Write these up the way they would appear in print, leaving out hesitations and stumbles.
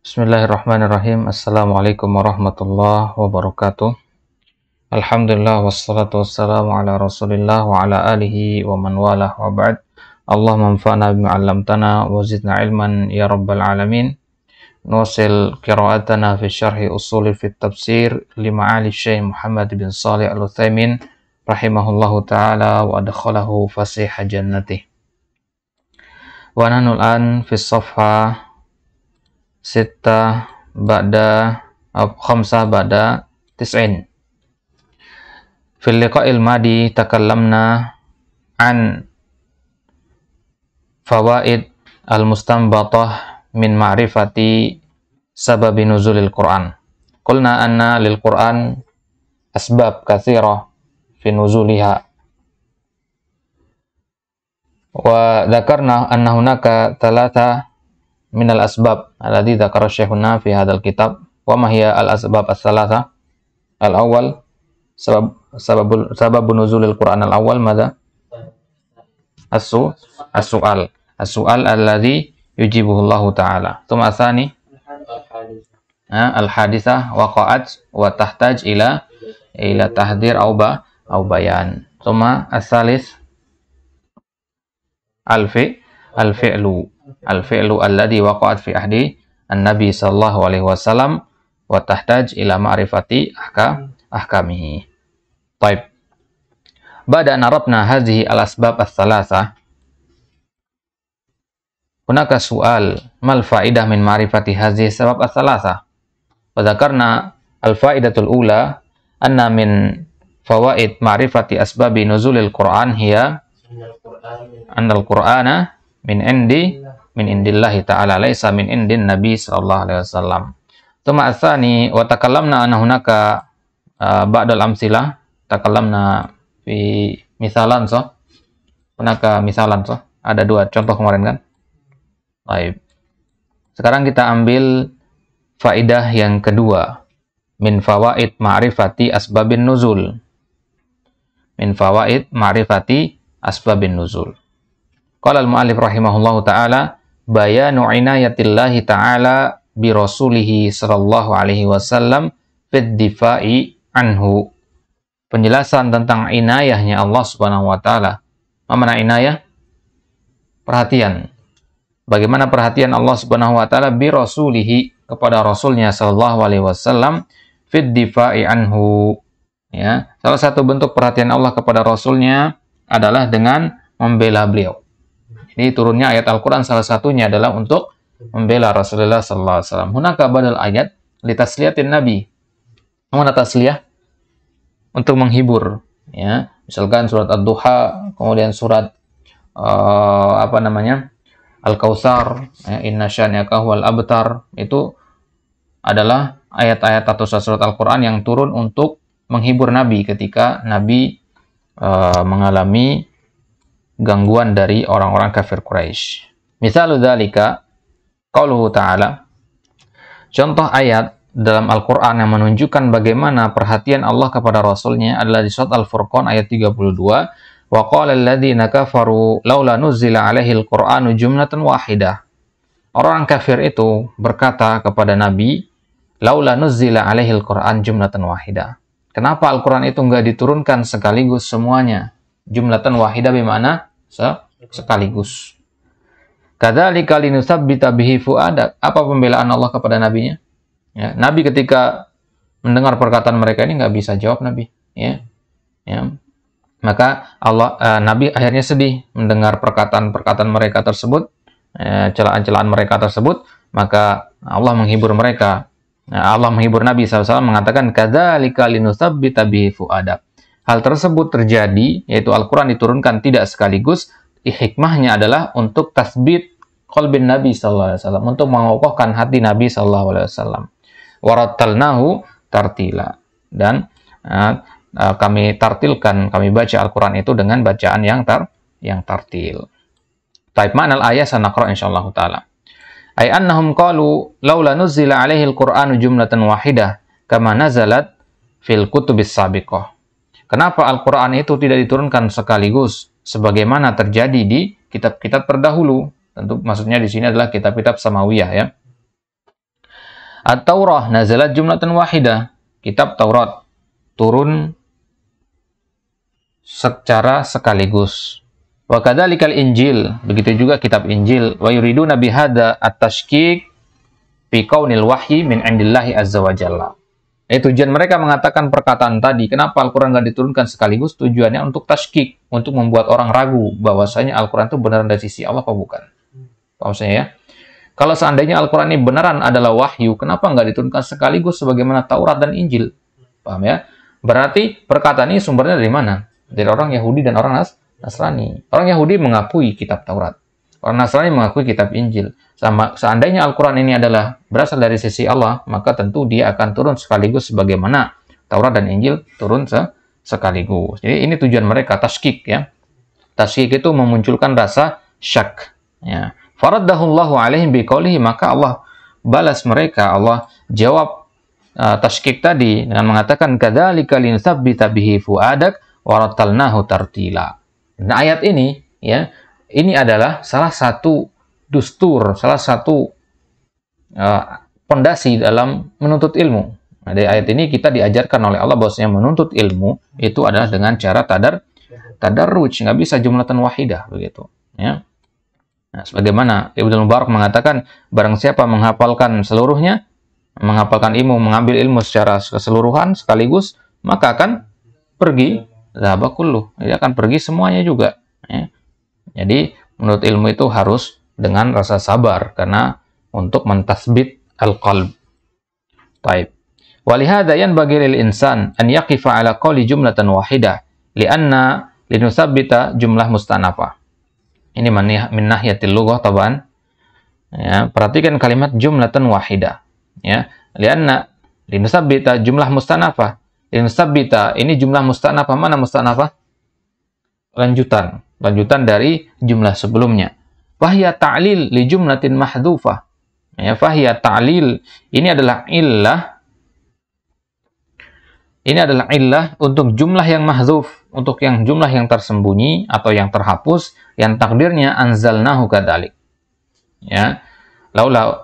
Bismillahirrahmanirrahim. Assalamualaikum warahmatullahi wabarakatuh. Alhamdulillah wassalatu wassalamu ala Rasulillah wa ala alihi wa man walah wa ba'd. Allahumma anfa'na bima 'allamtana wa zidna ilman ya rabbal alamin. Nusil qira'atana fi syarhi usuli fi tafsir li ma'ali Syekh Muhammad bin Shalih Al-Utsaimin rahimahullahu taala wa adkhalahu fasiha jannatih. Wa nahnu al-an fi safha Sittah ba'da khamsah ba'da tis'in. Fil liqa'il madi takallamna an fawaid al-mustanbatah min ma'rifati sababi nuzulil Qur'an. Qulna anna lil Qur'an asbab katsirah fi nuzuliha. Wa dzakarna anna hunaka thalatha min al-asbab alladhi dzakara syekhuna fi hadzal kitab. Wa ma hiya al-asbab ats-tsalatsa? Al-awwal sababun nuzulil Qur'an al-awwal madza? As-su'al alladhi yujibuhu Allah Ta'ala. Tsumma tsani al-haditsah waqa'at wa tahtaj ila tahdir aw bayan. Tsumma as-salis al-fi'lu alladhi waqa'at fi ahdi an-nabi sallallahu alaihi wasallam wa tahtaj ila ma'rifati ahkamihi. Baik. Ba'da narabna hadhihi al-asbab ats-tsalatsa. Hunaka su'al, mal fa'idah min ma'rifati hadhihi sabab ats-tsalatsa? Wa dzakarna al-fa'idatul ula anna min fawaid ma'rifati asbabi nuzulil Qur'an hiya anna al-Qur'ana min indillahi ta'ala laisa min indin nabi sallallahu alaihi wasallam. Tsumma tsani wa takallamna anna hunaka ba'dal amsilah, takallamna fi misalan hunaka misalan ada dua contoh kemarin kan. Baik. Sekarang kita ambil faidah yang kedua, min fawaid ma'rifati asbabin nuzul. Min fawaid ma'rifati asbabin nuzul. Qala al-mu'allif rahimahullahu ta'ala bayanu inayatillahi ta'ala bi rasulihi sallallahu alaihi wasallam fid difa'i anhu. Penjelasan tentang inayahnya Allah Subhanahu wa taala. Apa makna inayah? Perhatian. Bagaimana perhatian Allah Subhanahu wa taala bi rasulihi kepada rasulnya sallallahu alaihi wasallam fid difa'i anhu. Ya, salah satu bentuk perhatian Allah kepada rasulnya adalah dengan membela beliau. Ini turunnya ayat Al-Quran salah satunya adalah untuk membela Rasulullah sallallahu alaihi wasallam. Hunaka badal ayat li tasliyatin nabi. Mana tasliyah? Untuk menghibur, ya. Misalkan surat Ad-Duha, kemudian surat Al-Kautsar, ya, inna syani'aka huwal abtar, itu adalah ayat-ayat atau surat Al-Quran yang turun untuk menghibur Nabi ketika Nabi mengalami gangguan dari orang-orang kafir Quraisy. Misalu dzalika qauluhu ta'ala. Contoh ayat dalam Al-Qur'an yang menunjukkan bagaimana perhatian Allah kepada rasulnya adalah di surat Al-Furqan ayat 32. Wa qala alladziina kafaru laula nuzila 'alaihil Qur'anu jumlatan wahidah. Orang kafir itu berkata kepada Nabi, laula nuzila 'alaihil Qur'an jumlatan wahidah. Kenapa Al-Qur'an itu enggak diturunkan sekaligus semuanya? Jumlatan wahidah bermakna sekaligus. Kadzalika linusabbita bihi fuadak. Apa pembelaan Allah kepada nabinya? Ya, Nabi ketika mendengar perkataan mereka ini nggak bisa jawab Nabi. Ya. Maka Nabi akhirnya sedih mendengar perkataan mereka tersebut, celaan-celaan mereka tersebut. Maka Allah menghibur mereka. Allah menghibur Nabi SAW mengatakan kadzalika linusabbita bihi fuadak. Hal tersebut terjadi, yaitu Al-Quran diturunkan tidak sekaligus, hikmahnya adalah untuk tasbit qalbin Nabi sallallahu alaihi wasallam, untuk mengokohkan hati Nabi sallallahu alaihi wasallam. Warattalnahu tartila. Dan kami tartilkan, kami baca Al-Quran itu dengan bacaan yang tartil. Taib ma'nal ayat sanaqra insyaallah taala. Ay annahum qalu laula nuzila alaihi al-Qur'anu jumlatan wahidah kama nazalat fil kutubis sabiqah. Kenapa Al-Quran itu tidak diturunkan sekaligus sebagaimana terjadi di kitab-kitab terdahulu? Tentu maksudnya di sini adalah kitab-kitab samawiyah, ya. At-Taurah nazalat jumlatan wahidah. Kitab Taurat turun secara sekaligus. Wa kadzalikal Injil, begitu juga kitab Injil. Wa yuriduna bihadza at-tashkik fi kaunil wahyi min indillahi azza wa jalla. Tujuan mereka mengatakan perkataan tadi, kenapa Al-Quran nggak diturunkan sekaligus? Tujuannya untuk tashkik, untuk membuat orang ragu bahwasanya Al-Quran itu benar dari sisi Allah apa bukan. Paham saya ya? Kalau seandainya Al-Quran ini beneran adalah wahyu, kenapa nggak diturunkan sekaligus sebagaimana Taurat dan Injil? Paham ya? Berarti perkataan ini sumbernya dari mana? Dari orang Yahudi dan orang Nasrani. Orang Yahudi mengakui kitab Taurat. Orang Nasrani mengakui kitab Injil. Seandainya Al-Quran ini adalah berasal dari sisi Allah, maka tentu dia akan turun sekaligus sebagaimana Taurat dan Injil turun sekaligus. Jadi ini tujuan mereka, tashkik ya. Tashkik itu memunculkan rasa syak. Ya. Faraddahullahu alaihim biqaulihi, maka Allah balas mereka, Allah jawab tashkik tadi dengan mengatakan kadzalika linsabbita bihi fuadak warattalnahu tartila. Nah, ayat ini ya, ini adalah salah satu dustur, salah satu pondasi dalam menuntut ilmu. Nah, dari ayat ini kita diajarkan oleh Allah bahwasanya menuntut ilmu itu adalah dengan cara tadarruj, nggak bisa jumlatan wahidah begitu ya. Nah, sebagaimana Ibnu Mubarak mengatakan, barang siapa menghafalkan seluruhnya, menghafalkan ilmu, mengambil ilmu secara keseluruhan sekaligus, maka akan pergi dhahaba kulluh, dia akan pergi semuanya juga ya. Jadi menurut ilmu itu harus dengan rasa sabar karena untuk mentasbit al-qalb. Baik. Walihada yanbaghi lil insan an yaqifa ala qawli jumlatan wahidah lianna linusabbita jumlah mustanafah. Ini min nahiyatil lughah taban. Ya, perhatikan kalimat jumlatan wahidah. Ya, lianna linusabbita jumlah mustanafah. Linusabbita ini jumlah mustanafah, mana mustanafah? Lanjutan dari jumlah sebelumnya. Fahiya ta'lil li jumlatin mahdhufah. Ya, fahiya ta'lil ini adalah illah. Ini adalah illah untuk jumlah yang mahdzuf, untuk yang jumlah yang tersembunyi atau yang terhapus, yang takdirnya anzalnahu kadzalik. Ya. Laula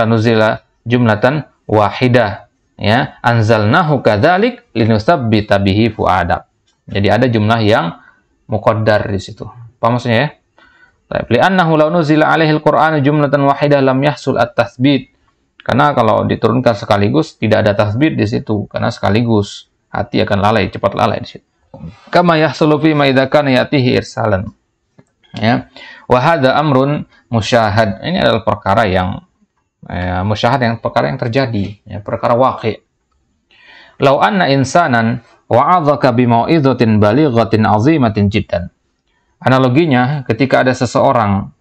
nuzila jumlatan wahidah, ya, anzalnahu kadzalik linusabbita bihi fuadak. Jadi ada jumlah yang muqaddar di situ. Paham maksudnya ya? Baik, li'annahu law nuzila alaihi al-Qur'anu jumlatan wahidah lam yahsul at-tatsbit. Karena kalau diturunkan sekaligus tidak ada tasbih di situ, karena sekaligus hati akan lalai, cepat lalai di situ. Kama yahsulu fi ma idza kana yatihi irsalan. Ya. Wa hadza amrun musyahad. Ini adalah perkara yang musyahad, yang perkara yang terjadi, ya, perkara waqi'. Law anna insanan wa'adzaka bi mau'izatin balighatin 'azimatin jiddan. Analoginya ketika ada seseorang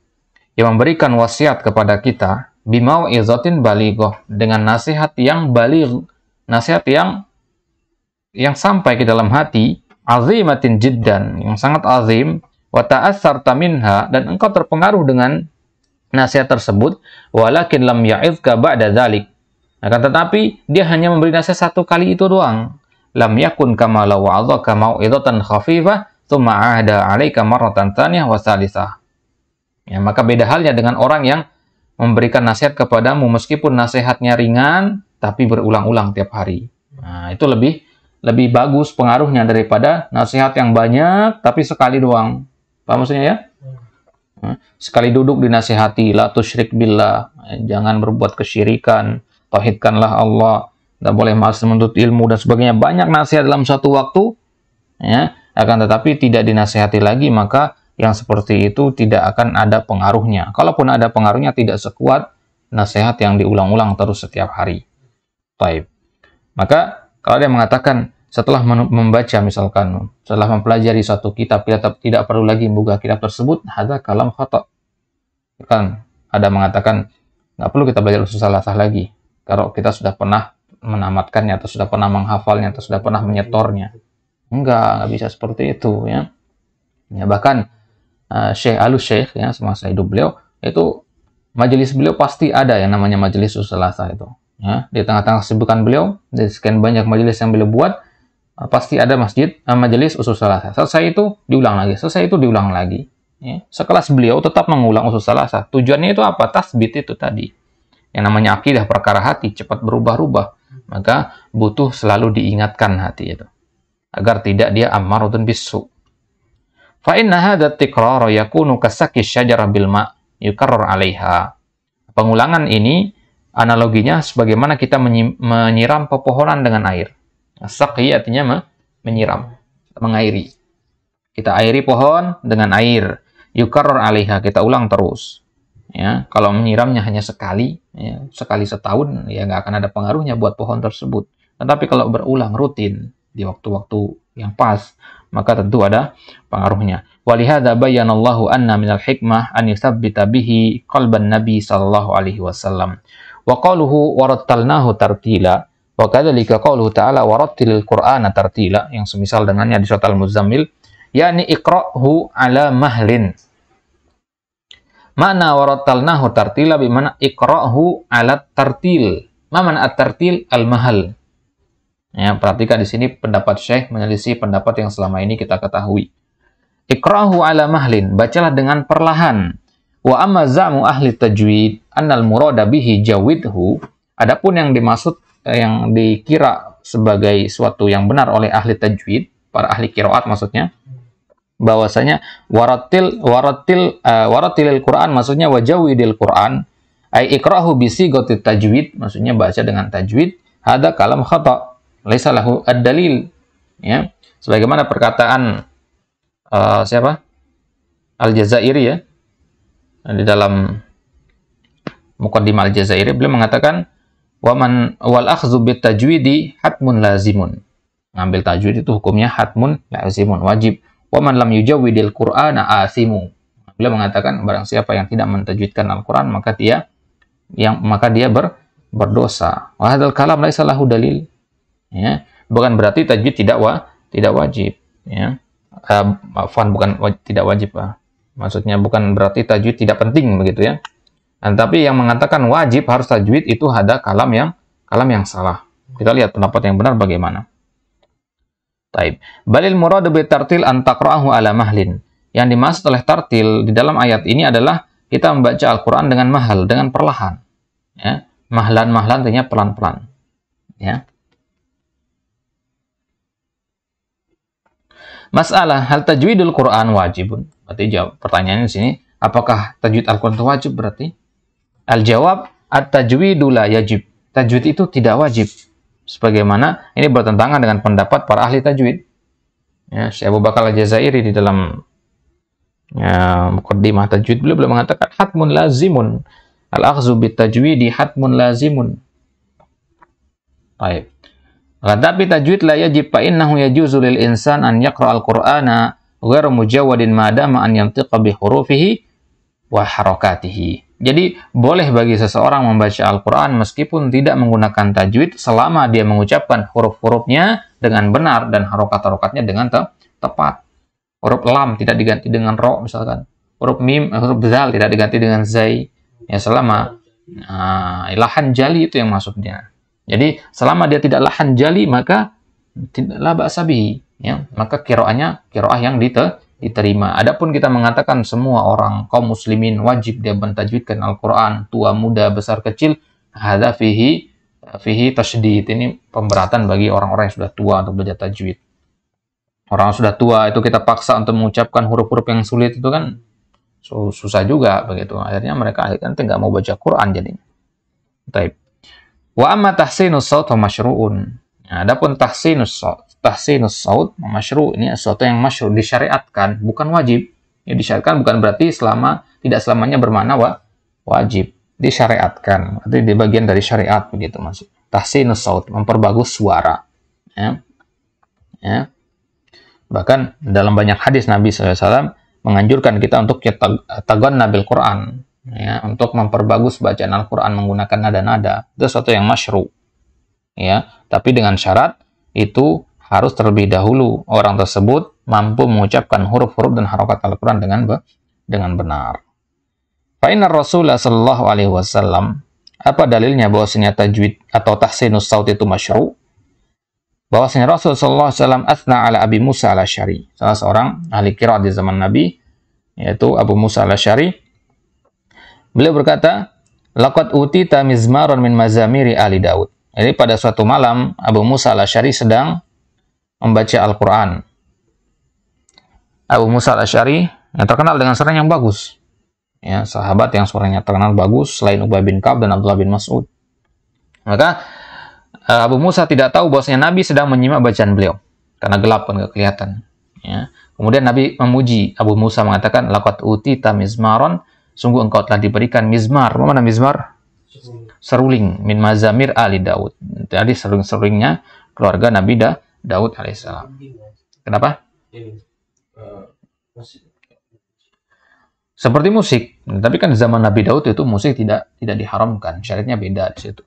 yang memberikan wasiat kepada kita bimau'izatin balighah, dengan nasihat yang baligh, nasihat yang sampai ke dalam hati, azimatin jiddan, yang sangat azim, wa ta'assarta minha, dan engkau terpengaruh dengan nasihat tersebut, walakin lam ya'idhka ba'da dzalik. Akan tetapi dia hanya memberi nasihat satu kali itu doang. Lam yakun kama law wa'adhaka mau'izatan khafifah tsumma 'ahada 'alaika marratan tsaniyah wa tsalitsah. Ya, maka beda halnya dengan orang yang memberikan nasihat kepadamu meskipun nasihatnya ringan tapi berulang-ulang tiap hari. Nah, itu lebih bagus pengaruhnya daripada nasihat yang banyak tapi sekali doang. Paham maksudnya ya? Sekali duduk dinasihati, la tusyrik billah, jangan berbuat kesyirikan, tauhidkanlah Allah, tidak boleh malas menuntut ilmu dan sebagainya. Banyak nasihat dalam satu waktu, ya, akan tetapi tidak dinasihati lagi, maka yang seperti itu tidak akan ada pengaruhnya. Kalaupun ada pengaruhnya tidak sekuat nasihat yang diulang-ulang terus setiap hari. Baik. Maka kalau dia mengatakan setelah membaca misalkan, setelah mempelajari suatu kitab, kita tidak perlu lagi membuka kitab tersebut, hadza kalam khata'. Kan ada mengatakan nggak perlu kita belajar usul salasah lagi kalau kita sudah pernah menamatkannya atau sudah pernah menghafalnya atau sudah pernah menyetornya. Nggak bisa seperti itu ya. Ya, bahkan Syekh Al-Syekh ya, semasa hidup beliau itu majelis beliau pasti ada yang namanya majelis usul salasah itu ya. Di tengah-tengah kesibukan beliau, dari sekian banyak majelis yang beliau buat, pasti ada majelis usul salasah. Selesai itu diulang lagi, selesai itu diulang lagi ya. Sekelas beliau tetap mengulang usul salasah. Tujuannya itu apa? Tasbit itu tadi. Yang namanya akidah perkara hati cepat berubah-ubah, maka butuh selalu diingatkan hati itu agar tidak dia ammaratun bisu. Fa inna hadha tikrara yakunu kasaki syajarah bil ma' yukarrar 'alaiha. Pengulangan ini analoginya sebagaimana kita menyiram pepohonan dengan air. Saqi artinya menyiram, mengairi. Kita airi pohon dengan air. Yukarrar 'alaiha, kita ulang terus. Ya, kalau menyiramnya hanya sekali, ya, sekali setahun, ya nggak akan ada pengaruhnya buat pohon tersebut. Tetapi kalau berulang rutin di waktu-waktu yang pas, maka tentu ada pengaruhnya. Walihada bayyanallahu anna minal hikmah an yuthabbita bihi qalban nabi sallallahu alaihi wasallam. Wa qaluhu warattalnahu tartila. Wa kadzalika qauluhu ta'ala warattilil qur'ana tartila, yang semisal dengannya di surat Al-Muzammil, yakni iqra'hu ala mahlin. Makna warattalnahu tartila bimana iqra'hu ala tartil. Ma mana at-tartil? Al-mahal. Ya, perhatikan di sini pendapat Syekh menyelisih pendapat yang selama ini kita ketahui. Iqra'hu ala mahlin, bacalah dengan perlahan. Wa amma za'mu ahli tajwid annal murada bihi jawidhu. Adapun yang dimaksud, yang dikira sebagai suatu yang benar oleh ahli tajwid, para ahli qiraat maksudnya, bahwasanya warattilil Quran maksudnya wajawidil Quran, ay iqra'hu bi sighatit tajwid, maksudnya baca dengan tajwid. Hada kalam khata, laisa lahu ad-dalil. Ya, sebagaimana perkataan siapa? Al-Jazairi, ya. Di dalam Muqaddimah Al-Jazairi beliau mengatakan waman wal akhdhu bit tajwidi hatmun lazimun. Ngambil tajwid itu hukumnya hatmun lazimun, wajib. Waman lam yujawwidil Qur'ana asimu. Beliau mengatakan barang siapa yang tidak mentajwidkan Al-Qur'an maka dia berdosa. Wa hadzal kalam laisa lahu dalil. Ya, bukan berarti tajwid tidak wajib, ya. Tidak wajib, Pak. Maksudnya bukan berarti tajwid tidak penting begitu, ya. Tapi yang mengatakan wajib harus tajwid itu ada kalam yang salah. Kita lihat pendapat yang benar bagaimana. Taib. Balil muradu bi tartil an taqra'ahu ala mahlin. Yang dimaksud oleh tartil di dalam ayat ini adalah kita membaca Al-Qur'an dengan mahal, dengan perlahan. Ya. Mahlan artinya pelan-pelan. Ya. Masalah hal tajwidul Qur'an wajibun. Berarti jawab pertanyaannya di sini, apakah tajwid Al-Qur'an itu wajib berarti? Al-jawab at-tajwidu la yajib. Tajwid itu tidak wajib. Sebagaimana ini bertentangan dengan pendapat para ahli tajwid. Ya, Syekh Abu Bakar Al-Jazairi di dalam Muqaddimah Tajwid beliau mengatakan hatmun lazimun. Al-akhdhu bit tajwidi hatmun lazimun. Baik. Tetapi tajwid la yajib fa innahu yajuzu lil insan an yaqra al-Qur'ana ghairu mujawwadin ma dama an yantiqa bi hurufihi wa harakatihi. Jadi, boleh bagi seseorang membaca Al-Quran meskipun tidak menggunakan tajwid selama dia mengucapkan huruf-hurufnya dengan benar dan harokat-harokatnya dengan tepat. Huruf lam tidak diganti dengan ro misalkan. Huruf mim, huruf zal tidak diganti dengan zai. Ya, selama lahan jali itu yang maksudnya. Jadi, selama dia tidak lahan jali maka tidaklah ba'sa bihi. Ya, maka qiraah yang diterima. Adapun kita mengatakan semua orang kaum muslimin wajib dia mentajwidkan Al-Qur'an, tua, muda, besar, kecil, hadza fihi tasydid. Ini pemberatan bagi orang-orang yang sudah tua untuk belajar tajwid. Orang yang sudah tua itu kita paksa untuk mengucapkan huruf-huruf yang sulit itu kan susah juga begitu. Akhirnya mereka nggak mau baca Quran jadinya. Taib. Wa amma tahsinus shaut wa masyru'un. Nah, adapun tahsinus shaut masyru' ini sesuatu yang masyru' disyariatkan, bukan wajib. Ya, disyariatkan bukan berarti tidak selamanya bermakna wajib. Disyariatkan, berarti di bagian dari syariat begitu maksud. Tahsinus shaut, memperbagus suara. Ya. Ya. Bahkan dalam banyak hadis Nabi SAW menganjurkan kita untuk taganna bil Quran, ya, untuk memperbagus bacaan Al-Quran menggunakan nada-nada. Itu sesuatu yang masyru'. Ya, tapi dengan syarat itu harus terlebih dahulu orang tersebut mampu mengucapkan huruf-huruf dan harokat Al-Quran dengan benar. Fa inna Rasulullah sallallahu alaihi wasallam, apa dalilnya bahwasanya tajwid atau tahsinus shaut itu masyru'? Bahwasanya Rasul sallallahu alaihi wasallam atsna ala Abi Musa al-Asy'ari, salah seorang ahli qiraat di zaman Nabi, yaitu Abu Musa al-Asy'ari. Beliau berkata, Laqad utita mizmaron min mazamiri ali Daud. Jadi pada suatu malam Abu Musa al-Asy'ari sedang membaca Al-Qur'an. Abu Musa al-Asy'ari yang terkenal dengan suara yang bagus. Ya, sahabat yang suaranya terkenal bagus selain Ubay bin Ka'ab dan Abdullah bin Mas'ud. Maka Abu Musa tidak tahu bahwasanya Nabi sedang menyimak bacaan beliau karena gelap kan nggak kelihatan. Ya. Kemudian Nabi memuji Abu Musa mengatakan laqad utita mizmaron, sungguh engkau telah diberikan mizmar. Apa mana mizmar? Seruling min mazamir ali Daud. Jadi seruling-serulingnya keluarga Nabi Daud alaihissalam. Kenapa? Seperti musik. Tapi kan di zaman Nabi Daud itu musik tidak diharamkan. Syariatnya beda di situ.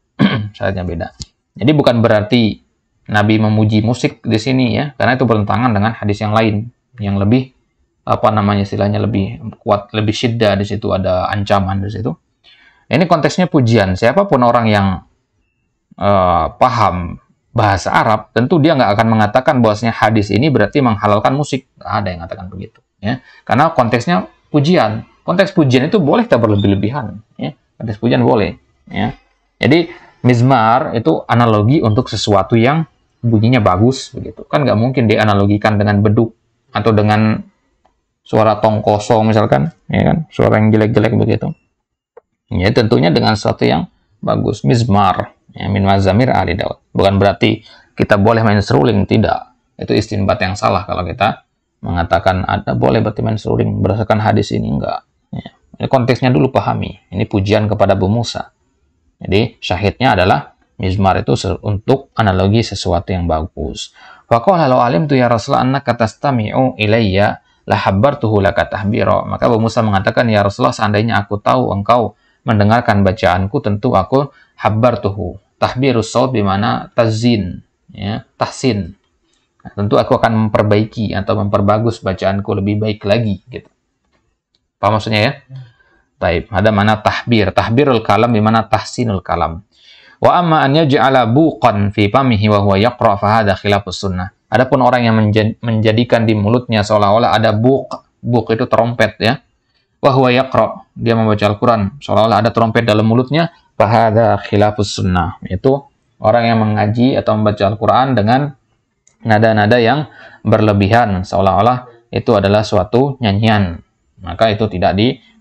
Syariatnya beda. Jadi bukan berarti Nabi memuji musik di sini ya, karena itu bertentangan dengan hadis yang lain yang lebih istilahnya lebih kuat, lebih syiddah, di situ ada ancaman di situ. Ini konteksnya pujian. Siapapun orang yang paham bahasa Arab, tentu dia nggak akan mengatakan bahwasanya hadis ini berarti menghalalkan musik. Nggak ada yang mengatakan begitu ya. Karena konteksnya pujian. Konteks pujian itu boleh kita berlebih-lebihan ya. Konteks pujian boleh ya. Jadi mizmar itu analogi untuk sesuatu yang bunyinya bagus begitu. Kan nggak mungkin dianalogikan dengan beduk atau dengan suara tong kosong misalkan, ya kan? Suara yang jelek-jelek begitu. Ya tentunya dengan sesuatu yang bagus. Mizmar, ya, min mazamir ali Daud. Bukan berarti kita boleh main seruling, tidak. Itu istinbat yang salah kalau kita mengatakan ada boleh berarti main seruling berdasarkan hadis ini, enggak. Ya. Ini konteksnya dulu pahami. Ini pujian kepada Abu Musa. Jadi syahidnya adalah mizmar itu untuk analogi sesuatu yang bagus. Faqala law alimtu ya Rasulullah annaka tastami'u ilayya la habbartuhu laka tahbira. Maka Abu Musa mengatakan, ya Rasulullah, seandainya aku tahu engkau mendengarkan bacaanku, tentu aku habbartuhu. Tahbirus saut bimana tazin, ya, tahsin. Nah, tentu aku akan memperbaiki atau memperbagus bacaanku lebih baik lagi gitu. Paham maksudnya ya? Taib. Ada mana tahbir. Tahbirul kalam bimana tahsinul kalam. Wa amma an yaj'ala buqan fi famihi wa huwa yaqra fa hadha khilafus sunnah. Adapun orang yang menjadikan di mulutnya seolah-olah ada buq. Buq itu trompet ya. Wa huwa yaqra, dia membaca Al-Qur'an seolah-olah ada trompet dalam mulutnya, fa hadha khilafus sunnah. Itu orang yang mengaji atau membaca Al-Qur'an dengan nada-nada yang berlebihan seolah-olah itu adalah suatu nyanyian. Maka itu tidak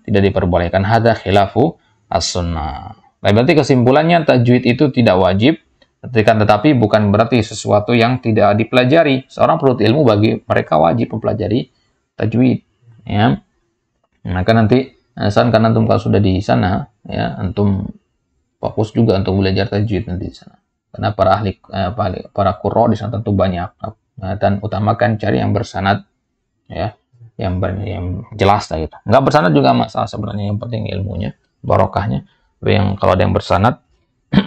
diperbolehkan. Hadza khilafu as-sunnah. Berarti kesimpulannya tajwid itu tidak wajib, tetapi bukan berarti sesuatu yang tidak dipelajari. Seorang penuntut ilmu bagi mereka wajib mempelajari tajwid. Ya. Maka nanti karena antum kalau sudah di sana, ya antum fokus juga untuk belajar tajwid nanti di sana. Karena para qurra di sana tentu banyak. Dan utamakan cari yang bersanad, ya. Yang jelas lah gitu. Nggak bersanad juga masalah sebenarnya, yang penting ilmunya, barokahnya. Tapi yang kalau ada yang bersanad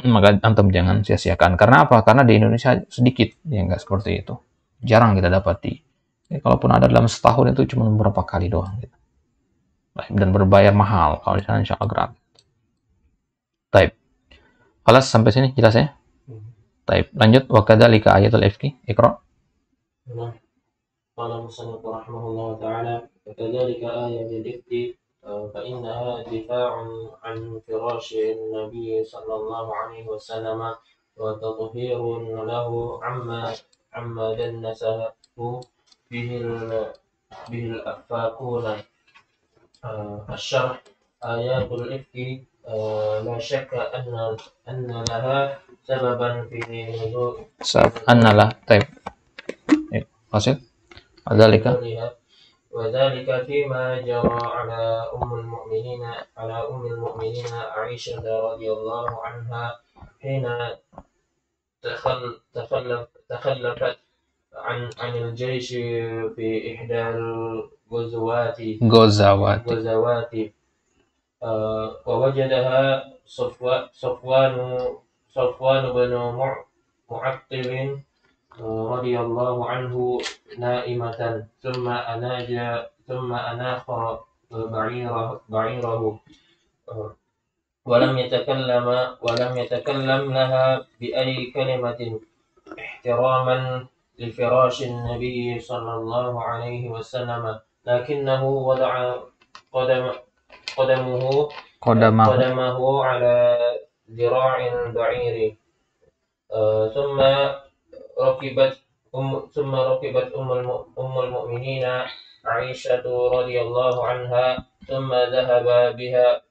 maka antum jangan sia-siakan. Karena apa? Karena di Indonesia sedikit yang nggak seperti itu. Jarang kita dapati. Ya, kalaupun ada dalam setahun itu cuma beberapa kali doang gitu. Dan berbayar mahal. Kalau di sana insya Allah gratis. Taib. Alas sampai sini jelas ya? Taib. Lanjut. Wa kadzalika ayatul ifki. Iqra. قال المصنف رحمه الله تعالى وكذلك آية الإفك فإنها دفاع عن فراش النبي صلى الله عليه وسلم وتطهير له عما دنسه به الأفاكون. الشرح آيات الإفك لا شك أن لها سببا في نزول أن لها طيب قصد وذلك فيما جرى على أم المؤمنين عائشة رضي الله عنها حين تخلفت عن الجيش في إحدى الغزوات ووجدها صفوان بن معطل رضي الله عنه نائمة ثم أناخ بعيره ولم يتكلم لها بأي كلمة احتراما لفراش النبي صلى الله عليه وسلم، لكنه وضع قدمه قدمه على ذراع البعير. ثم ركبت أم المؤمنين عائشة رضي الله عنها، ثم ذهب بها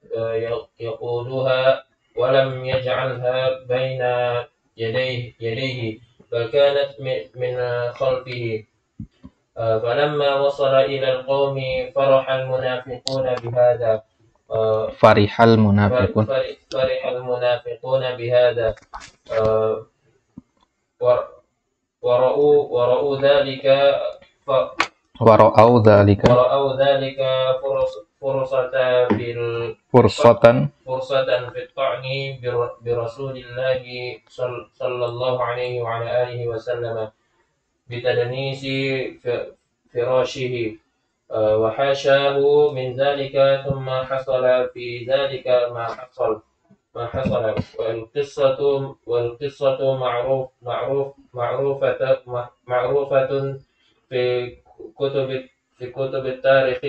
يقودها ولم يجعلها بين يديه بل كانت من خلفه. فلما وصل إلى القوم فرح المنافقون بهذا. فرح المنافقون بهذا ورأوا ذلك فرصة في الطعن برسول الله صلى الله عليه وعلى آله وسلم بتدنيس فراشه، وحاشاه من ذلك. ثم حصل في ذلك ما حصل. والقصة معروفة في كتب التاريخ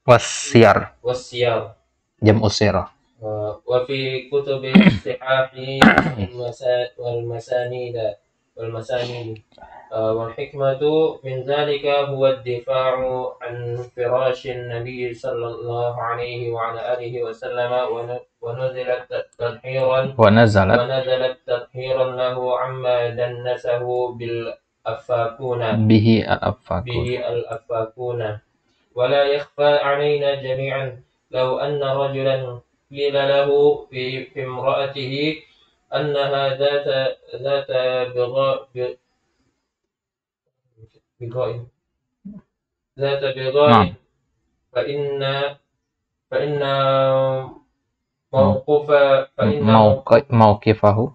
والسير جمع سيرة. وفي كتب الصحاح والمسانيد. والحكمة من ذلك هو الدفاع عن فراش النبي صلى الله عليه وعلى آله وسلم، ونزلت تطهيرا له عما دنسه به الأفاكون. ولا يخفى علينا جميعا لو أن رجلا قيل له في امرأته أنها ذات بغاء فإن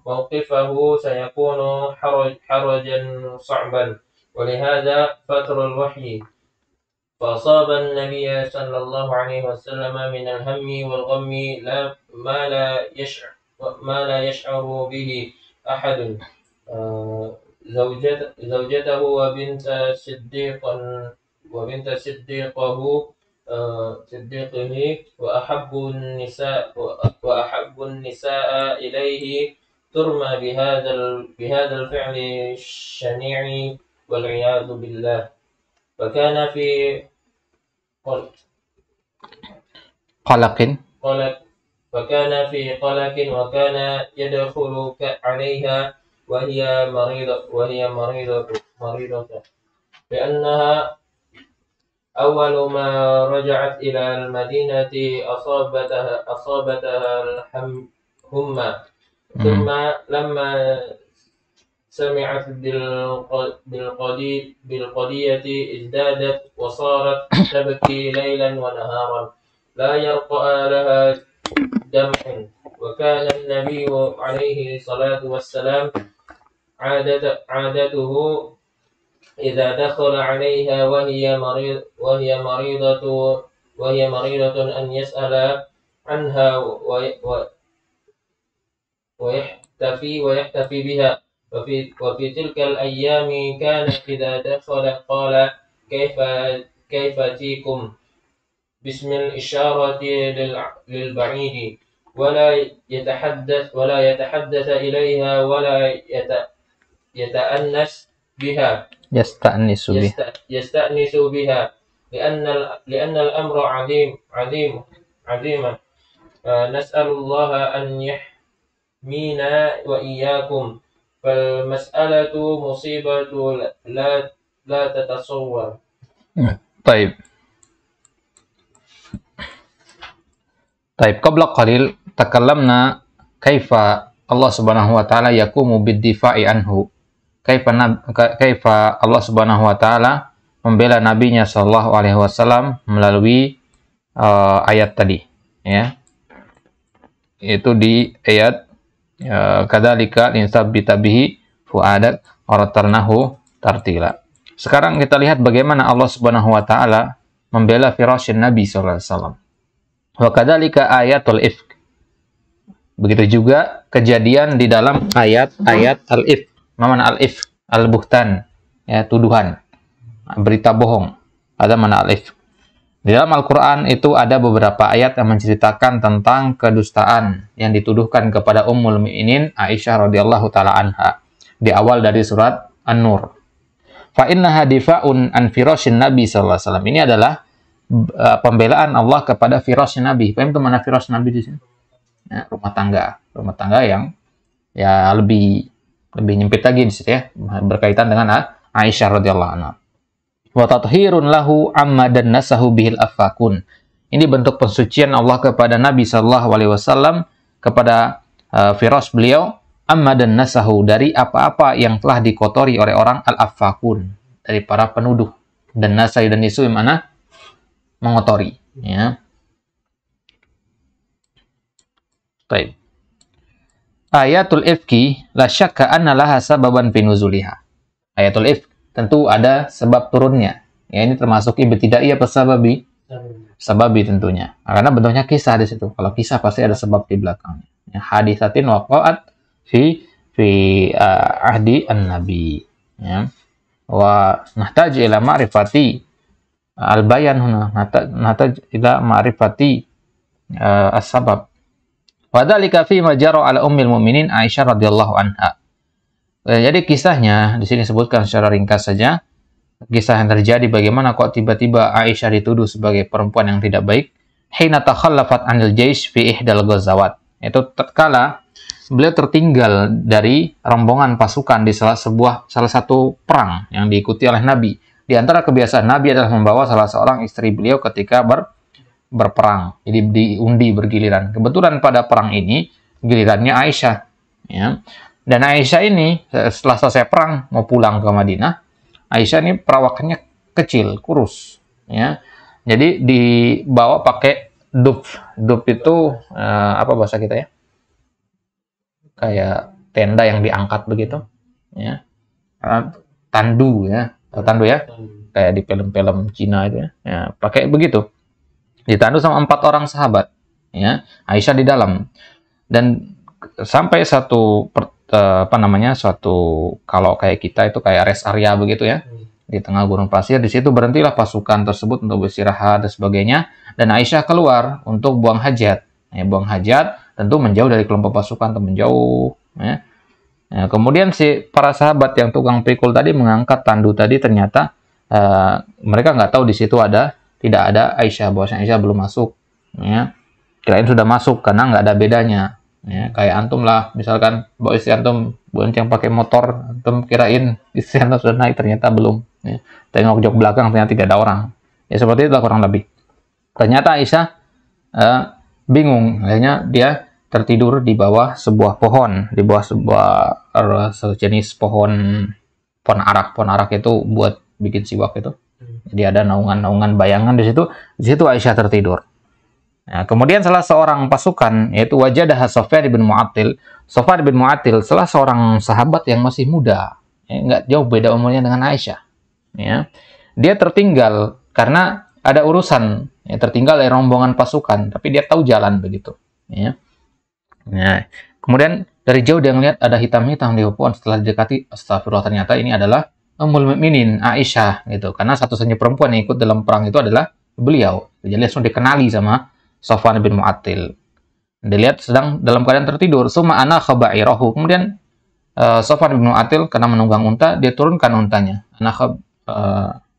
موقفه سيكون حرجا صعبا. ولهذا فتر الوحي، فأصاب النبي صلى الله عليه وسلم من الهم والغم ما لا يشعر به أحد. زوجته وبنت صديقه وأحب النساء إليه ترمى بهذا الفعل الشنيع والعياذ بالله. فكان في قلق وكان يدخل عليها وهي مريضة لأنها أول ما رجعت إلى المدينة أصابتها الحمى. ثم لما سمعت بالقضية ازدادت وصارت تبكي ليلا ونهارا لا يرقى لها دمع. وكان النبي عليه الصلاة والسلام عادته إذا دخل عليها وهي مريضة أن يسأل عنها ويحتفي بها. وفي تلك الأيام كان إذا دخل قال كيف تيكم باسم الإشارة للبعيد، ولا يتحدث إليها ولا يستأنس بها لأن الأمر عظيما. نسأل الله أن يحمينا وإياكم. فالمسألة مصيبة لا تتصور. طيب قبل قليل تكلمنا كيف الله سبحانه وتعالى يقوم بالدفاع عنه. كيف Allah Subhanahu wa taala membela nabinya sallallahu alaihi wasallam melalui ayat tadi, ya. Itu di ayat kadzalika linsabita bihi fuadak waratalnahu tartila. Sekarang kita lihat bagaimana Allah Subhanahu wa taala membela firasyin Nabi sallallahu alaihi wasallam. Wa kadzalika ayatul ifk. Begitu juga kejadian di dalam ayat-ayat al-ifk. Mana al-ifk? Al-buhtan, ya, tuduhan, berita bohong. Ada mana al-ifk. Di dalam Al-Quran itu ada beberapa ayat yang menceritakan tentang kedustaan yang dituduhkan kepada Ummul Mukminin Aisyah radhiyallahu taala anha. Di awal dari surat An-Nur. Fa innaha difa'un an firasyin Nabi sallallahu alaihi wasallam. Ini adalah pembelaan Allah kepada firasy Nabi. Paham itu mana firasy Nabi di sini? Ya, rumah tangga yang ya lebih nyempit lagi di situ ya, berkaitan dengan Aisyah radhiyallahu anha. Wa tathhirun lahu amma dannasahu bihil afakun. Ini bentuk pensucian Allah kepada Nabi sallallahu alaihi wasallam, kepada firas beliau, amma dannasahu, dari apa-apa yang telah dikotori oleh orang al-afakun, dari para penuduh. Dan nasai dan isu yang mana mengotori, ya. Baik. Ayatul ifki la syakka anna laha sababan fi nuzuliha. Ayatul ifk tentu ada sebab turunnya. Ya, ini termasuk ibtidaiyah apa sababi? Sababi tentunya. Karena bentuknya kisah di situ. Kalau kisah pasti ada sebab di belakangnya. Ya, hadisatin waqa'at fi ahdi an-nabi. Ya. Wa nahtaj ila ma'rifati al-bayan huna. Nahtaj ila ma'rifati as-sabab. Wa dzalika fi ma jara ala ummil mu'minin Aisyah radhiyallahu anha. Jadi kisahnya di sini sebutkan secara ringkas saja. Kisah yang terjadi bagaimana kok tiba-tiba Aisyah dituduh sebagai perempuan yang tidak baik. Hina takhallafat 'anil jaish fi ihdal ghazawat. Itu tatkala beliau tertinggal dari rombongan pasukan di salah satu perang yang diikuti oleh Nabi. Di antara kebiasaan Nabi adalah membawa salah seorang istri beliau ketika berperang. Jadi diundi bergiliran. Kebetulan pada perang ini gilirannya Aisyah, ya. Dan Aisyah ini setelah selesai perang mau pulang ke Madinah, Aisyah ini perawakannya kecil, kurus, ya. Jadi dibawa pakai dub. Dub itu apa bahasa kita ya? Kayak tenda yang diangkat begitu, ya. Tandu ya, tandu ya. Kayak di film-film Cina itu ya. Ya, pakai begitu. Ditandu sama 4 orang sahabat, ya. Aisyah di dalam. Dan sampai suatu kalau kayak kita itu kayak rest area begitu ya, di tengah gurun pasir. Di situ berhentilah pasukan tersebut untuk beristirahat dan sebagainya, dan Aisyah keluar untuk buang hajat. Ya, buang hajat tentu menjauh dari kelompok pasukan, atau menjauh, ya. Ya, kemudian para sahabat yang tukang pikul tadi mengangkat tandu tadi, ternyata mereka nggak tahu di situ tidak ada Aisyah, bahwasanya Aisyah belum masuk, ya. Kirain sudah masuk karena nggak ada bedanya. Ya, kayak antum lah, misalkan bawa istri antum bonceng pakai motor, antum kirain istri antum sudah naik, ternyata belum. Ya. Tengok jok belakang, ternyata tidak ada orang. Ya seperti itu kurang lebih. Ternyata Aisyah bingung, akhirnya dia tertidur di bawah sebuah pohon, di bawah sebuah sejenis pohon arak. Pohon arak itu buat bikin siwak itu. Jadi ada naungan-naungan bayangan di situ. Di situ Aisyah tertidur. Nah, kemudian salah seorang pasukan, yaitu Wajadah Sofyan bin Mu'attil. Sofyan bin Mu'attil salah seorang sahabat yang masih muda, ya, nggak jauh beda umurnya dengan Aisyah. Ya. Dia tertinggal karena ada urusan, ya, tertinggal dari rombongan pasukan, tapi dia tahu jalan begitu. Ya. Nah, kemudian dari jauh dia melihat ada hitam-hitam di pohon. Setelah didekati, astagfirullah, ternyata ini adalah Ummul Mukminin Aisyah, gitu. Karena satu-satunya perempuan yang ikut dalam perang itu adalah beliau. Jadi langsung dikenali sama Sofwan bin Mu'attil. Dilihat sedang dalam keadaan tertidur. Suma ana khaba'irahu. Kemudian Sofwan bin Mu'attil karena menunggang unta, dia turunkan untanya.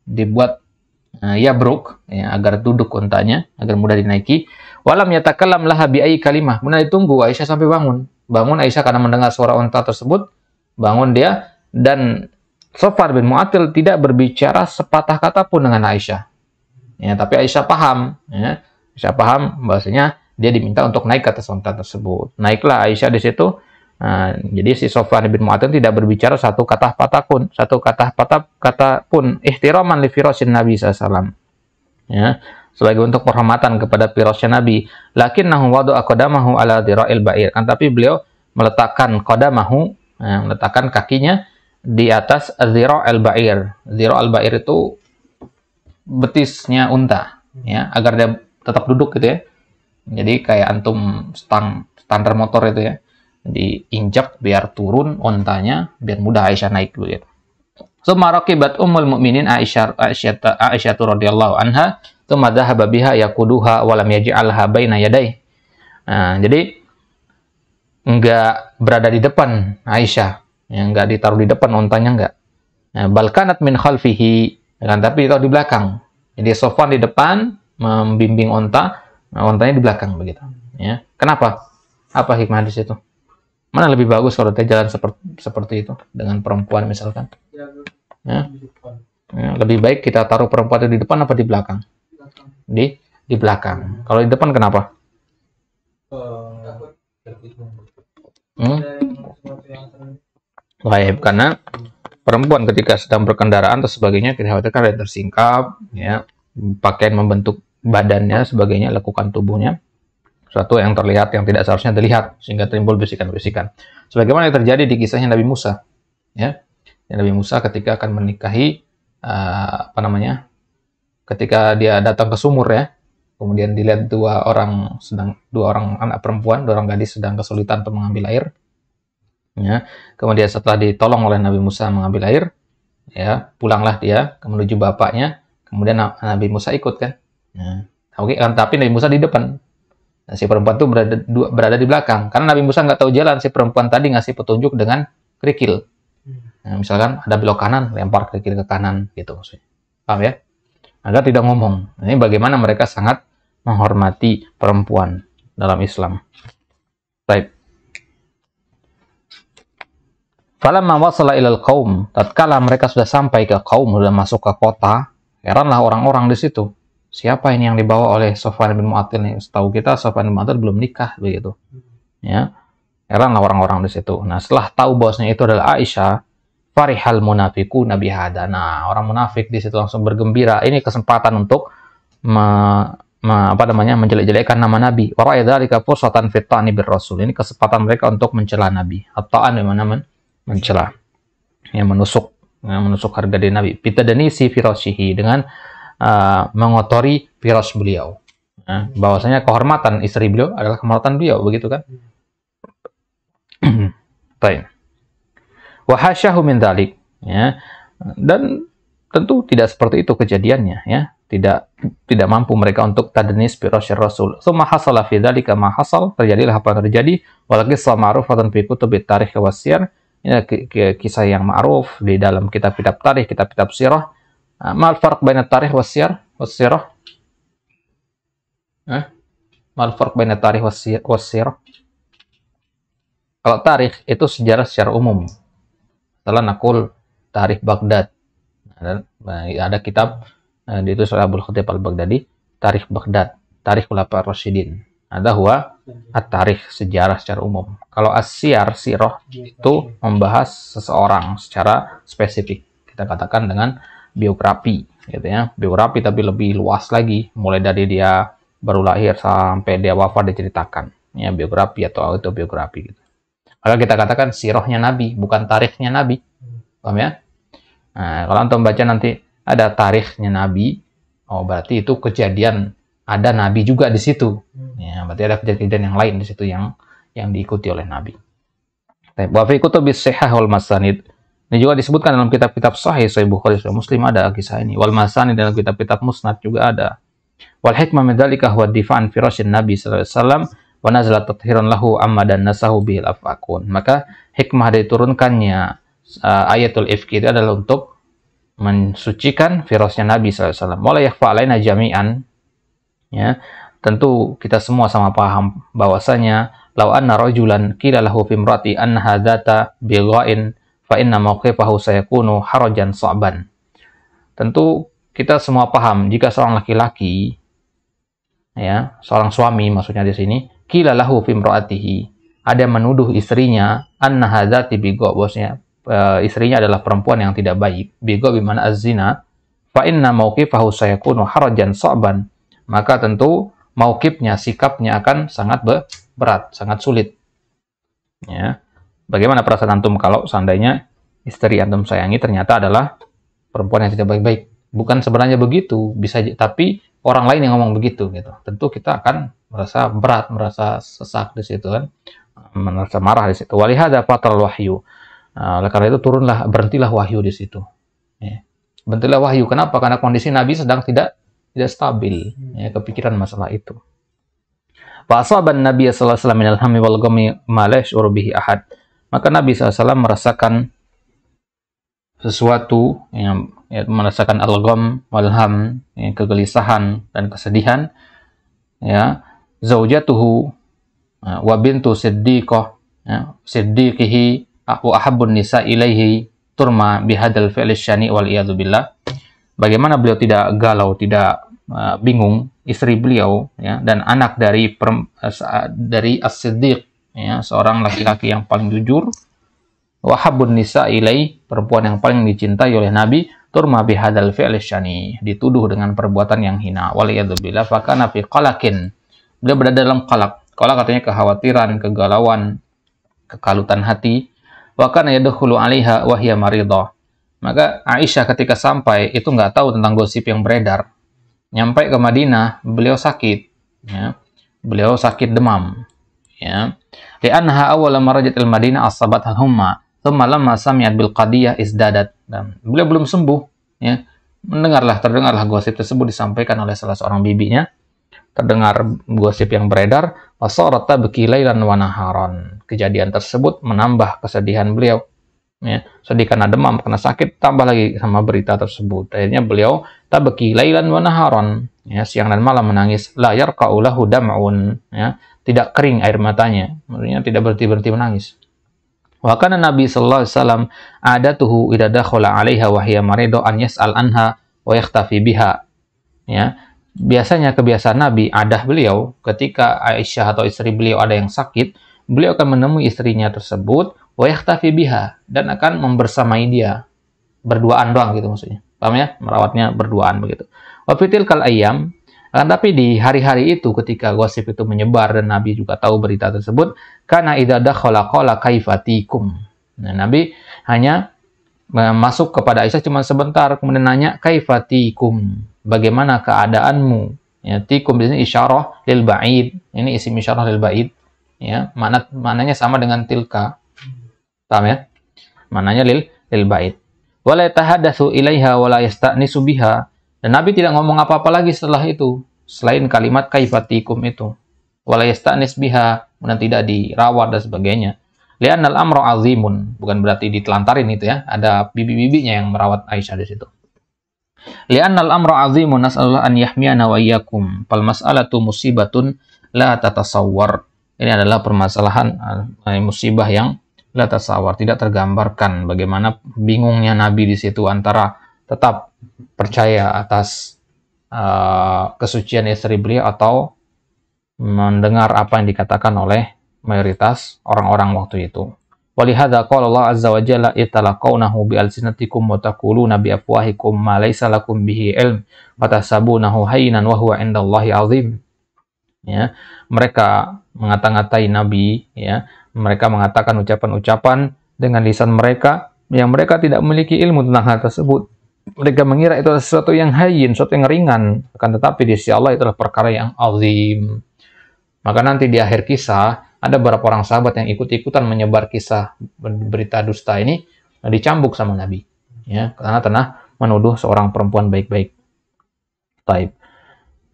Dibuat yabruk, ya, agar duduk untanya, agar mudah dinaiki. Walam yatakallam laha bi ayyi kalimah. Kemudian ditunggu Aisyah sampai bangun. Bangun Aisyah karena mendengar suara unta tersebut. Bangun dia, dan Sofwan bin Mu'attil tidak berbicara sepatah kata pun dengan Aisyah. Ya, tapi Aisyah paham, ya. Aisyah paham bahwasanya dia diminta untuk naik ke atas unta tersebut. Naiklah Aisyah di situ. Jadi si Sofwan bin Mu'attil tidak berbicara satu kata pun ihtiraman li firasyin Nabi SAW. Ya, sebagai untuk penghormatan kepada firasy Nabi. Lakinnahu wada'a qadamahu ala dhira'il ba'ir. Tapi beliau meletakkan qadamahu, meletakkan kakinya di atas dhira'il ba'ir. Dhira'il ba'ir itu betisnya unta, ya, agar dia tetap duduk gitu ya. Jadi kayak antum standar motor itu ya, diinjak biar turun untanya, biar mudah Aisyah naik dulu gitu. Summa raqibat ummul mukminin Aisyah radhiyallahu anha Tsumma dhahaba biha yaquduha wa lam yaj'alha baina yadayhi. Nah, jadi enggak berada di depan Aisyah, ya, enggak ditaruh di depan ontanya, enggak. Nah, bal kanat min khalfihi, kan, tapi itu di belakang. Jadi Sofwan di depan membimbing onta, nah, ontanya di belakang begitu. Ya. Kenapa? Apa hikmah di situ? Mana lebih bagus kalau dia jalan seperti itu dengan perempuan misalkan? Ya. Ya, lebih baik kita taruh perempuan itu di depan apa di belakang? Di belakang. Kalau di depan kenapa? Baik, karena perempuan ketika sedang berkendaraan atau sebagainya dikhawatirkan ada tersingkap, ya, pakaian membentuk badannya, sebagainya, lekukan tubuhnya, suatu yang terlihat yang tidak seharusnya terlihat sehingga timbul bisikan-bisikan. Sebagaimana yang terjadi di kisahnya Nabi Musa, ya, Nabi Musa ketika akan menikahi ketika dia datang ke sumur, ya, kemudian dilihat dua orang anak perempuan, dua orang gadis sedang kesulitan untuk mengambil air. Ya, kemudian setelah ditolong oleh Nabi Musa mengambil air, ya, pulanglah dia menuju bapaknya. Kemudian Nabi Musa ikut, kan. Nah, oke, kan, tapi Nabi Musa di depan. Nah, si perempuan itu berada di belakang. Karena Nabi Musa nggak tahu jalan, si perempuan tadi ngasih petunjuk dengan kerikil. Nah, misalkan ada belok kanan, lempar kerikil ke kanan, gitu. Paham, ya? Agar tidak ngomong. Ini bagaimana mereka sangat menghormati perempuan dalam Islam. Baik. Falamma wasala ilal qaum, tatkala mereka sudah sampai ke kaum, sudah masuk ke kota, heranlah orang-orang di situ. Siapa ini yang dibawa oleh Sofwan bin Mu'attil nih? Setahu kita Sofwan bin Mu'attil belum nikah begitu. Ya. Heranlah orang-orang di situ. Nah, setelah tahu bahwasanya itu adalah Aisyah, farihal munafiquna bihada. Nah, orang munafik di situ langsung bergembira. Ini kesempatan untuk menjelek-jelekkan nama Nabi. Wa ra'adzalika fursatan fit ta'ni bir rasul. Ini kesempatan mereka untuk mencela Nabi. At-ta'an dimana mencela, yang menusuk harga diri Nabi. Bitadanisi firasyihi, dengan mengotori firas beliau. Nah, bahwasanya kehormatan istri beliau adalah kehormatan beliau, begitu kan? Baik. Wa hasyahu min dzalik, ya. Dan tentu tidak seperti itu kejadiannya, ya. Tidak mampu mereka untuk tadnis firasyir Rasul. Summa hasala fi dzalika ma hasal, terjadilah apa yang terjadi. Wal qissah ma'rufatan fi kutubit tarikh wa siyar. Ini kisah yang ma'ruf di dalam kitab-kitab tarikh, kitab-kitab sirah. Mal farq baina tarikh was sirah? Mal farq baina tarikh was sirah? Kalau tarikh itu sejarah secara umum. Setelah nakul tarikh Baghdad. Ada kitab itu oleh Abul Khatib Al-Baghdadi, tarikh Baghdad, tarikh Khulafaur Rasyidin. Ada huwa at-tarikh, sejarah secara umum. Kalau as-siyar, sirah, itu membahas seseorang secara spesifik. Kita katakan dengan biografi, gitu ya. Biografi tapi lebih luas lagi, mulai dari dia baru lahir sampai dia wafat diceritakan. Ya, biografi atau autobiografi gitu. Kalau kita katakan sirahnya Nabi, bukan tarikhnya Nabi. Paham, ya? Nah, kalau antum baca nanti ada tarikhnya Nabi, oh berarti itu kejadian ada Nabi juga di situ. Ya, berarti ada kejadian yang lain di situ yang diikuti oleh Nabi. Wa fi kutubis sihah wal masanid. Ini juga disebutkan dalam kitab-kitab sahih, Sahih Bukhari, Sahih Muslim ada kisah ini. Wal masanid, dalam kitab-kitab musnad juga ada. Wal hikmah min dzalika huwa difa'an firasyin Nabi sallallahu alaihi wasallam wa nazala tathiran lahu amma dan nasahu bil afakun. Maka hikmah dari turunkannya ayatul ifki itu adalah untuk mensucikan firasnya Nabi sallallahu alaihi wasallam. Wala yakhfa alaina jami'an. Ya, tentu kita semua sama paham bahwasanya law anna rajulan qila lahu fi imrati anna hadzata bighain fa inna mawqifahu sayakunu harajan sa'ban. Tentu kita semua paham jika seorang laki-laki, ya, seorang suami maksudnya di sini, qila lahu fi imraatihi, ada menuduh istrinya anna hadzati bigha, bosnya istrinya adalah perempuan yang tidak baik, bigha bimana az-zina, fa inna mawqifahu sayakunu harajan sa'ban. Maka tentu mauqifnya, sikapnya akan sangat berat, sangat sulit. Ya. Bagaimana perasaan antum kalau seandainya istri antum sayangi ternyata adalah perempuan yang tidak baik-baik? Bukan sebenarnya begitu, bisa, tapi orang lain yang ngomong begitu, gitu. Tentu kita akan merasa berat, merasa sesak di situ, kan, merasa marah di situ. Walihada fatal wahyu. Oleh karena itu berhentilah wahyu di situ. Ya. Berhentilah wahyu. Kenapa? Karena kondisi Nabi sedang tidak tidak stabil, ya, kepikiran masalah itu. Fa asaban Nabi sallallahu alaihi wasallam minal hammi wal ghammi ma la yash'uru bihi ahad. Maka Nabi SAW merasakan sesuatu yang merasakan al-gham wal ham, ya, kegelisahan dan kesedihan, ya, zaujatuhu wa bintu siddiqah, ya, siddiqihi wa ahabbun nisa ilaihi turma bihadal fi'l syani wal iyadu billah. Bagaimana beliau tidak galau, tidak bingung, istri beliau, ya, dan anak dari as-siddiq, ya, seorang laki-laki yang paling jujur, wahabun nisa ilai, perempuan yang paling dicintai oleh Nabi, turma bihadal fi'l syani, dituduh dengan perbuatan yang hina, waliyadzubillah, fakana fi qalakin, beliau berada dalam qalak. Qalak katanya kekhawatiran, kegalauan, kekalutan hati. Wa kana yadkhulu 'alaiha wa hiya maridah. Maka Aisyah ketika sampai itu nggak tahu tentang gosip yang beredar. Nyampai ke Madinah, beliau sakit, ya. Beliau sakit demam, ya. Li'annaha awwala marajat al-Madinah asabat al-humma, thumma lamma sami'at bil qadiyah izdadat. Dan beliau belum sembuh, ya. Terdengarlah gosip tersebut disampaikan oleh salah seorang bibinya. Terdengar gosip yang beredar, fasarat tabki lailan wa naharan. Kejadian tersebut menambah kesedihan beliau, ya. Sedih karena demam, karena sakit, tambah lagi sama berita tersebut. Akhirnya beliau tabki lailan wa naharan, ya, siang dan malam menangis. La yarqa'u lahu dam'un, ya, tidak kering air matanya, maksudnya tidak berhenti-berhenti menangis. Wa kana Nabi sallallahu alaihi wasallam adatuhu idza dakhala 'alaiha wa hiya marido an yas'al anha wa yakhtafi biha, ya. Biasanya kebiasaan Nabi, adah beliau, ketika Aisyah atau istri beliau ada yang sakit, beliau akan menemui istrinya tersebut, wa yakhtafi biha, dan akan membersamai dia, berduaan doang gitu maksudnya. Paham ya? Merawatnya berduaan begitu. Wa fitil kal ayyam, tapi di hari-hari itu ketika gosip itu menyebar dan Nabi juga tahu berita tersebut, kana idza dakhala qala kaifatikum. Nah, Nabi hanya masuk kepada Aisyah cuma sebentar, kemudian nanya kaifatikum, bagaimana keadaanmu, ya. Tikum di sini isyarah lil ba'id, ini isim isyarah lil ba'id, ya, maknanya sama dengan tilka, paham ya, maknanya lil ba'id. Wala yatahadatsu ilaiha wala yasta'nisu biha, dan Nabi tidak ngomong apa-apa lagi setelah itu selain kalimat kaifatikum itu, wala yasta'nis biha, dan tidak dirawat dan sebagainya. Li'annal amru azimun, bukan berarti ditelantarin itu ya, ada bibi-bibinya yang merawat Aisyah di situ. Li'annal amru azimun, nas'alullah an yahmiyana wa iyyakum, fal mas'alatu musibatun la tatasawwar. Ini adalah permasalahan musibah yang la tatasawwar, tidak tergambarkan. Bagaimana bingungnya Nabi di situ antara tetap percaya atas kesucian istri beliau atau mendengar apa yang dikatakan oleh mayoritas orang-orang waktu itu. Walihada qala Allah azza wa jalla italaqawnahu bi alsinatikum wa taquluna bi afwahikum ma laysa lakum bihi ilm fatasabunahu hayyinan wa huwa indallahi azim. Ya, mereka mengata-ngatai Nabi, ya. Mereka mengatakan ucapan-ucapan dengan lisan mereka yang mereka tidak memiliki ilmu tentang hal tersebut. Mereka mengira itu adalah sesuatu yang hayyin, sesuatu yang ringan, akan tetapi di sisi Allah itu adalah perkara yang azim. Maka nanti di akhir kisah ada beberapa orang sahabat yang ikut-ikutan menyebar kisah berita dusta ini, dicambuk sama Nabi, ya, karena pernah menuduh seorang perempuan baik-baik. Taib.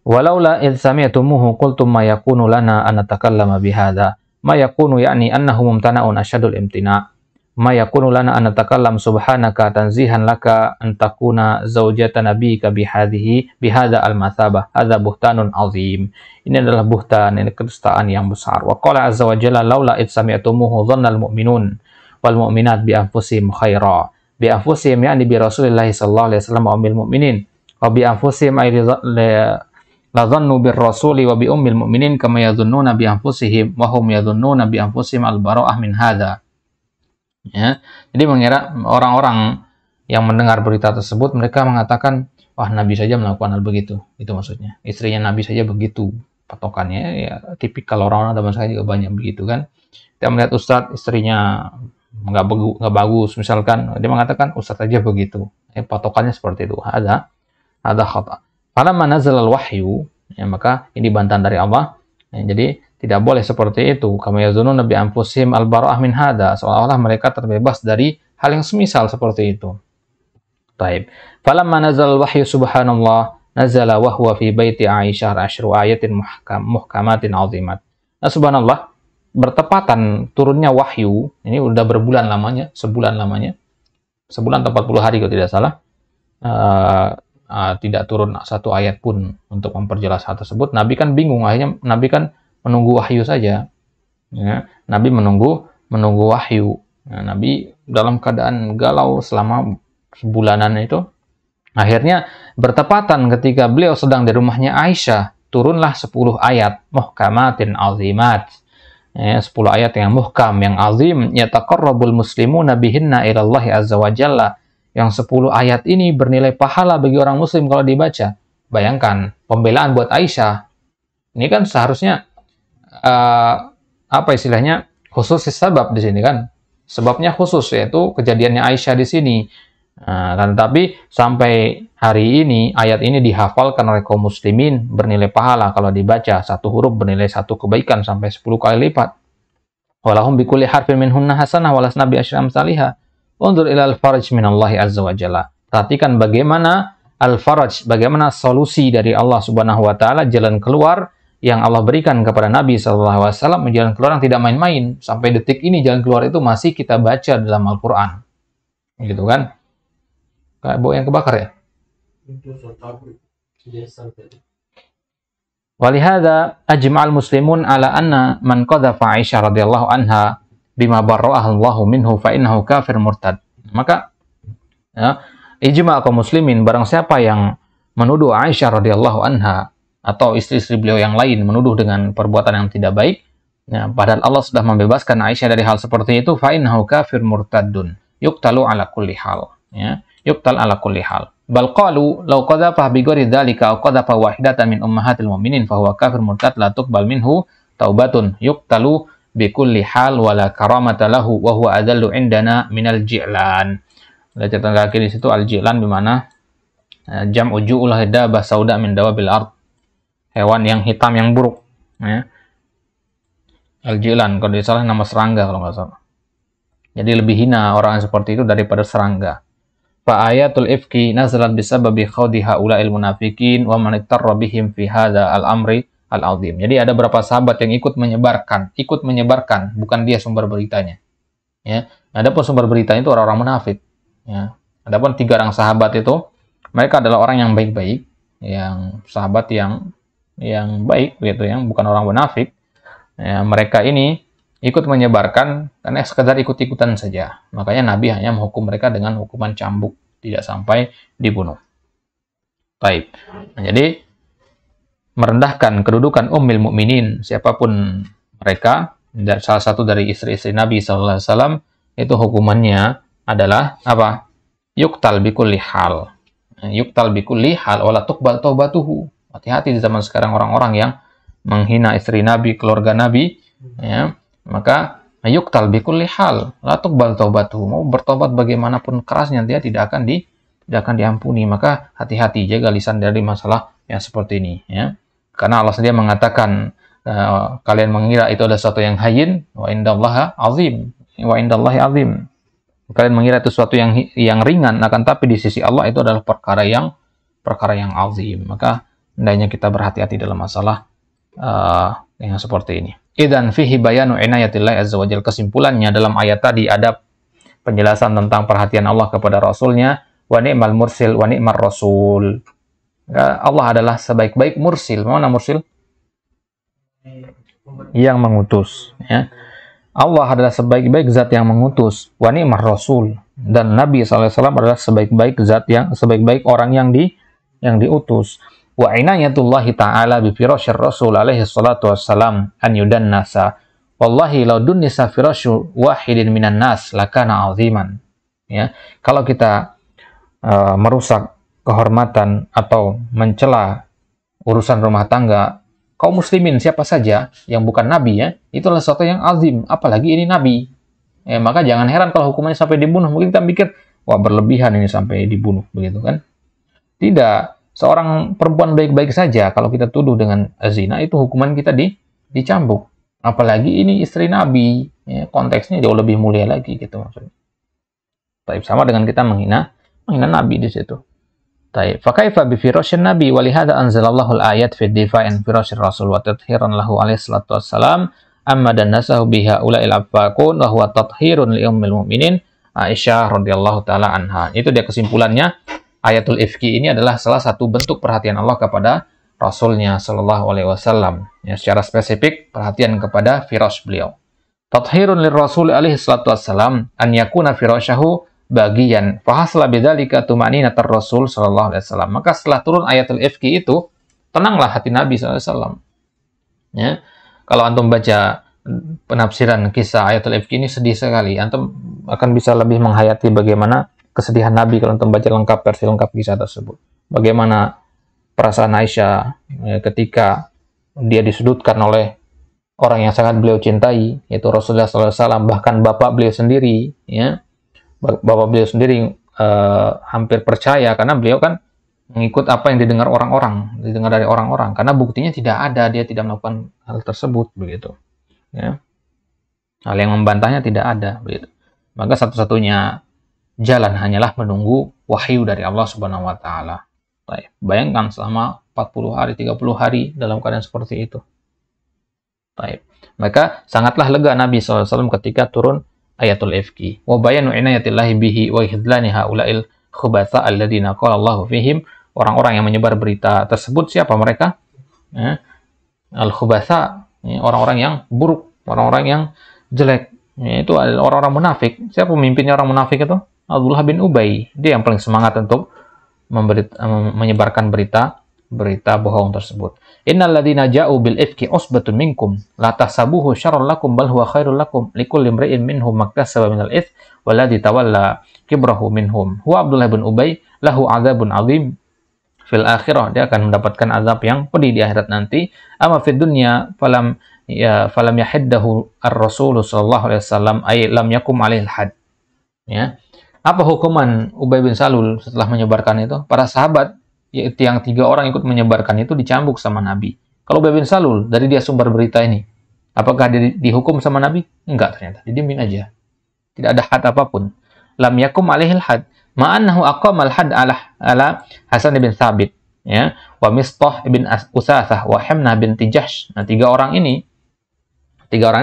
Walaula id sami'tumuhu qultum ma yakunu lana an natakallama bihadza, ma yakunu ya'ni annahu mumtana'un asyadul imtina'. Ma yakunu lana an natakallam subhanaka tanzihan laka an takuna zaujata nabiyika bihadza al-mathabah. Hadza buhtanun azim. Ini adalah buhtan, ini kedustaan yang besar. Wa qala azza wa jalla laula id sami'tumuhu dhannal mu'minun wal mu'minat bi anfusihim khaira. Bi anfusihim yani bi Rasulillah sallallahu alaihi wasallam wa ummil mu'minin. Wa bi anfusihim ay la dhannu bir rasuli wa bi ummil mu'minin kama yadhunnuna bi anfusihim wa hum yadhunnuna bi anfusihim al-bara'ah min hadza. Ya, jadi mengira orang-orang yang mendengar berita tersebut, mereka mengatakan, wah, Nabi saja melakukan hal begitu. Itu maksudnya. Istrinya Nabi saja begitu. Patokannya ya tipikal orang-orang zaman sekarang juga banyak begitu kan. Kita melihat Ustadz, istrinya nggak bagus, misalkan dia mengatakan Ustadz saja begitu. Patokannya seperti itu. Ada khata. Falamma nazala al-wahyu, ya, maka ini bantahan dari Allah. Ya, jadi tidak boleh seperti itu. Kama yazununa bi anfusihim al-bara'ah min hadza, seolah-olah mereka terbebas dari hal yang semisal seperti itu. Taib. Falamma nazal wahyu subhanallah, nazala wa huwa fi baiti Aisyah asyru ayatin muhkamatin azimat. Nah, subhanallah, bertepatan turunnya wahyu, ini udah berbulan lamanya, sebulan lamanya. Sebulan atau 40 hari kalau tidak salah. Tidak turun satu ayat pun untuk memperjelas hal tersebut. Nabi kan bingung, akhirnya Nabi kan menunggu wahyu saja. Ya, Nabi menunggu wahyu. Nah, Nabi dalam keadaan galau selama sebulanan itu. Akhirnya bertepatan ketika beliau sedang di rumahnya Aisyah, turunlah 10 ayat muhkamatin azimat. Ya, 10 ayat yang muhkam, yang azim, yataqarrabul muslimuna bihinna ilallahi azza wa jalla. Yang 10 ayat ini bernilai pahala bagi orang muslim kalau dibaca. Bayangkan, pembelaan buat Aisyah. Ini kan seharusnya apa istilahnya? Khusus sebab di sini kan. Sebabnya khusus, yaitu kejadiannya Aisyah di sini. Tapi sampai hari ini ayat ini dihafalkan oleh kaum muslimin, bernilai pahala kalau dibaca, satu huruf bernilai 1 kebaikan sampai 10 kali lipat. Walahum bikulli harfin minhunna hasanah walasna bi asyri amsalihha. Unzur ila al-faraj minallahi azza wa jalla. Perhatikan bagaimana al-faraj, bagaimana solusi dari Allah Subhanahu wa taala, jalan keluar yang Allah berikan kepada Nabi sallallahu alaihi wasallam, jalan keluar yang tidak main-main. Sampai detik ini jalan keluar itu masih kita baca dalam Al-Qur'an. Gitu kan? Kayak bau yang kebakar ya? Walihada ajma'al muslimun ala anna man qadhafa Aisyah radhiyallahu anha bima barra'ahu Allahu minhu fa innahu kafir murtad. Maka ya, ijma' kaum muslimin, barang siapa yang menuduh Aisyah radhiyallahu anha atau istri-istri beliau yang lain menuduh dengan perbuatan yang tidak baik, ya, padahal Allah sudah membebaskan Aisyah dari hal seperti itu, fa innahu kafir murtadun yuqtalu ala kulli hal, ya, yuqtal ala kulli hal. Bal qalu law qadhafa bi ghairi dzalika aw qadhafa wahidatan min ummahatil mu'minin fa huwa kafir murtad la tuqbal minhu taubatun yuqtalu bi kulli hal wala karamata lahu wa huwa adallu indana minal ji'lan. Ada catatan kaki di situ, al-ji'lan bermakna jam'u ju'ul hidabah sauda min dawabil ard. Hewan yang hitam yang buruk, ya. Al-ji'lan kalau tidak salah nama serangga kalau nggak salah. Jadi lebih hina orang yang seperti itu daripada serangga. Fa ayatul ifki nazalat bisababi khawdi haula'il munafiqin wa man ittarra bihim fi hadza al-amri al-azim. Jadi ada beberapa sahabat yang ikut menyebarkan, bukan dia sumber beritanya. Ya, adapun sumber beritanya itu orang-orang munafik. Ya, adapun 3 orang sahabat itu, mereka adalah orang yang baik-baik, yang sahabat yang baik, gitu, yang bukan orang munafik. Ya, mereka ini ikut menyebarkan karena sekedar ikut-ikutan saja. Makanya Nabi hanya menghukum mereka dengan hukuman cambuk, tidak sampai dibunuh. Baik. Nah, jadi merendahkan kedudukan ummil mukminin, siapapun mereka, dan salah satu dari istri-istri Nabi sallallahu alaihi wasallam, itu hukumannya adalah apa? Yuqtal bikulli hal. Yuqtal bikulli hal wala tuqbal taubatuhu. Hati-hati di zaman sekarang orang-orang yang menghina istri Nabi, keluarga Nabi, ya. Maka yuqtal bikulli hal, la tuqbal taubatuhu. Mau bertobat bagaimanapun kerasnya, dia tidak akan diampuni. Maka hati-hati, jaga lisan dari masalah yang seperti ini, ya. Karena Allah sendiri mengatakan, kalian mengira itu adalah sesuatu yang hayyin, wa indallahi azim, wa indallahi azim. Kalian mengira itu sesuatu yang ringan, akan tapi di sisi Allah itu adalah perkara yang azim. Maka hendaknya kita berhati-hati dalam masalah yang seperti ini. Idzan fihi bayanu inayatillah azza wajalla. Kesimpulannya, dalam ayat tadi ada penjelasan tentang perhatian Allah kepada Rasulnya. Wa ni'mal mursil wa ni'mar rasul. Allah adalah sebaik-baik mursil. Mana mursil? Yang mengutus, ya. Allah adalah sebaik-baik zat yang mengutus. Wa ni'mar rasul. Dan Nabi SAW adalah sebaik-baik zat sebaik-baik orang yang diutus. Wa inayatullahi ta'ala bi firasyir rasul alaihi salatu wassalam an yudannasa. Wallahi law dunnisa firasyu wahidin minan nas lakana aziman. Ya, kalau kita merusak kehormatan atau mencela urusan rumah tangga kaum muslimin siapa saja yang bukan nabi, ya, itulah sesuatu yang azim, apalagi ini nabi. Ya, maka jangan heran kalau hukumannya sampai dibunuh. Mungkin kita mikir, wah berlebihan ini sampai dibunuh, begitu kan? Tidak, seorang perempuan baik-baik saja kalau kita tuduh dengan zina itu hukuman kita dicambuk. Apalagi ini istri nabi, ya, konteksnya jauh lebih mulia lagi, gitu maksudnya. Tapi sama dengan kita menghina nabi di situ. Taib. Fakaifa bi firasyin Nabi wa lihada anzalallahu al-ayat fi difa'in firasyir Rasul wa tadhiran lahu alaihi salatu wassalam amma dan nasahu biha ula'il affaqun wa huwa tadhirun li ummil mu'minin Aisyah radhiyallahu taala anha. Itu dia kesimpulannya, ayatul ifki ini adalah salah satu bentuk perhatian Allah kepada Rasulnya sallallahu alaihi wasallam. Ya, secara spesifik perhatian kepada firash beliau. Tadhirun lirrasul alaihi salatu wassalam an yakuna firasyahu bagian fahasla bidzalika tumaninatar rasul sallallahu alaihi wasallam. Maka setelah turun ayatul ifki itu, tenanglah hati Nabi sallallahu alaihi wasallam. Ya. Kalau antum baca penafsiran kisah ayatul ifki ini sedih sekali. Antum akan bisa lebih menghayati bagaimana kesedihan Nabi kalau antum baca lengkap versi lengkap kisah tersebut. Bagaimana perasaan Aisyah ya, ketika dia disudutkan oleh orang yang sangat beliau cintai, yaitu Rasulullah SAW, bahkan bapak beliau sendiri, ya, bapak beliau sendiri hampir percaya karena beliau kan mengikut apa yang didengar orang-orang, didengar dari orang-orang, karena buktinya tidak ada, dia tidak melakukan hal tersebut, begitu. Ya. Hal yang membantahnya tidak ada, begitu. Maka satu-satunya jalan hanyalah menunggu wahyu dari Allah Subhanahu Wa Taala. Bayangkan selama 40 hari, 30 hari dalam keadaan seperti itu. Maka sangatlah lega Nabi SAW ketika turun ayatul ifki. Wa bayanu inayatillahi bihi wa ihdzlani haula'il khubatha alladziina qala Allahu fihim. Orang-orang yang menyebar berita tersebut siapa mereka? Ya. Al-khubatha, ya, orang-orang yang buruk, orang-orang yang jelek. Ya, itu adalah orang-orang munafik. Siapa pemimpinnya orang munafik itu? Abdullah bin Ubay. Dia yang paling semangat untuk menyebarkan berita bohong tersebut. Innal ladzina ja'u bil ifki usbatun minkum la tahsabuhu syarran lakum bal huwa khairul lakum likulli imri'in minhum maktasaba minal its walladzi tawalla kibrahu minhum huwa Abdullah bin Ubay lahu adzabun azim fil akhirah. Dia akan mendapatkan azab yang pedih di akhirat nanti. Amma fid dunya falam yahiddahu ar-rasul sallallahu alaihi wasallam ay lam yakum alaihi had. Ya. Apa hukuman Ubay bin Salul setelah menyebarkan itu? Para sahabat, yaitu yang 3 orang ikut menyebarkan itu, dicambuk sama Nabi. Kalau Ubay bin Salul, dari dia sumber berita ini, apakah dia dihukum sama Nabi? Enggak, ternyata. Didiemin aja. Tidak ada had apapun. Lam yakum alaihil had. Ma'annahu aqamal had ala Hasan bin Thabit. Ya. Wa Mistah bin Usathah. Wa Hamnah bin Tijahsh. Nah, 3 orang ini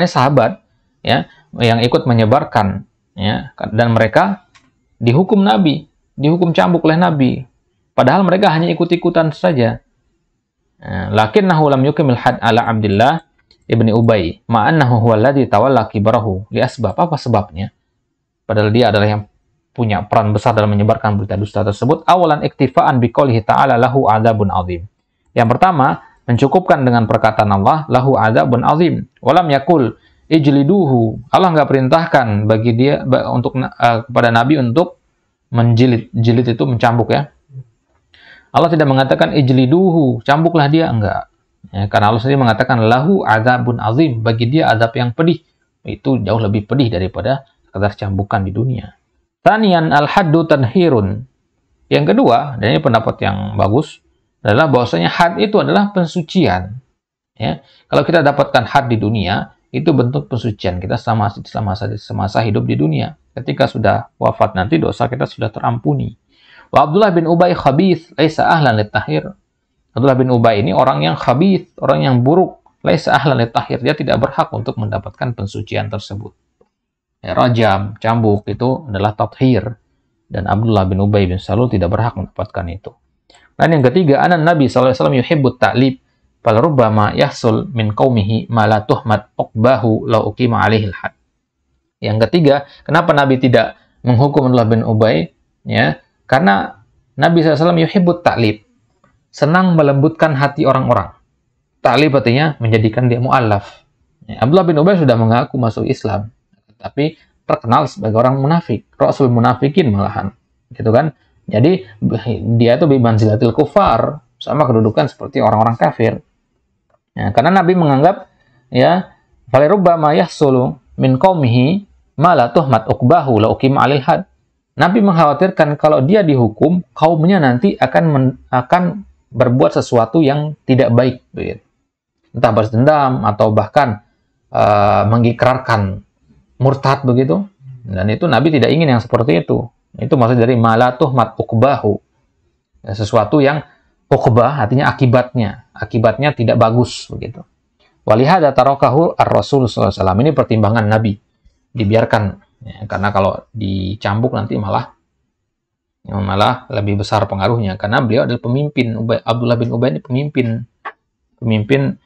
sahabat, ya, yang ikut menyebarkan, ya, dan mereka dihukum Nabi, dihukum cambuk oleh Nabi. Padahal mereka hanya ikut-ikutan saja. Lakinnahu lam yukmil had ala Abdullah ibni Ubay, ma'annahu huwa alladhi tawalla kibarahu. Li asbab, apa sebabnya? Padahal dia adalah yang punya peran besar dalam menyebarkan berita dusta tersebut. Awalan iktifaan biqaulihi ta'ala lahu adzabun azim. Yang pertama, mencukupkan dengan perkataan Allah, lahu adzabun azim. Walam yakul ijliduhu. Allah enggak perintahkan bagi dia untuk kepada Nabi untuk menjilid. Jilid itu mencambuk, ya. Allah tidak mengatakan ijliduhu, cambuklah dia, enggak. Ya, karena Allah sendiri mengatakan lahu adzabun azim, bagi dia azab yang pedih. Itu jauh lebih pedih daripada sekadar cambukan di dunia. Taniyan al-haddu tanhirun. Yang kedua, dan ini pendapat yang bagus, adalah bahwasanya had itu adalah pensucian. Ya. Kalau kita dapatkan had di dunia, itu bentuk pensucian kita semasa hidup di dunia. Ketika sudah wafat nanti, dosa kita sudah terampuni. Wa Abdullah bin Ubay khabith, laisa ahlan litahhir. Abdullah bin Ubay ini orang yang khabith, orang yang buruk, laisa ahlan litahhir. Dia tidak berhak untuk mendapatkan pensucian tersebut. Ya, rajam, cambuk itu adalah tathhir. Dan Abdullah bin Ubay bin Salul tidak berhak mendapatkan itu. Dan yang ketiga, anan Nabi SAW yuhibbut ta'lib. Falurubbama yahsul min qaumihi ma la tuhmat uqbahu law uqima alaihil had. Yang ketiga, kenapa Nabi tidak menghukum Abdullah bin Ubay? Ya, karena Nabi SAW yuhibbut ta'lib, senang melembutkan hati orang-orang. Ta'lib artinya menjadikan dia mu'allaf. Ya, Abdullah bin Ubay sudah mengaku masuk Islam, tapi terkenal sebagai orang munafik, rasul munafikin malahan, gitu kan? Jadi dia itu bimanzilatil kufar, sama kedudukan seperti orang-orang kafir. Ya, karena Nabi menganggap, ya, falirubbama yahsulu min qaumihi ma la tuhmat uqbahu la uqima alil had. Nabi mengkhawatirkan kalau dia dihukum, kaumnya nanti akan berbuat sesuatu yang tidak baik, begitu. Entah balas dendam atau bahkan mengikrarkan murtad, begitu. Dan itu Nabi tidak ingin yang seperti itu. Itu maksud dari ma la tuhmat uqbahu. sesuatu yang uqbah, artinya akibatnya tidak bagus begitu. Walihada tarakahu ar-Rasul sallallahu alaihi wasallam, ini pertimbangan Nabi, dibiarkan ya, karena kalau dicambuk nanti malah lebih besar pengaruhnya, karena beliau adalah pemimpin. Abdullah bin Ubay ini pemimpin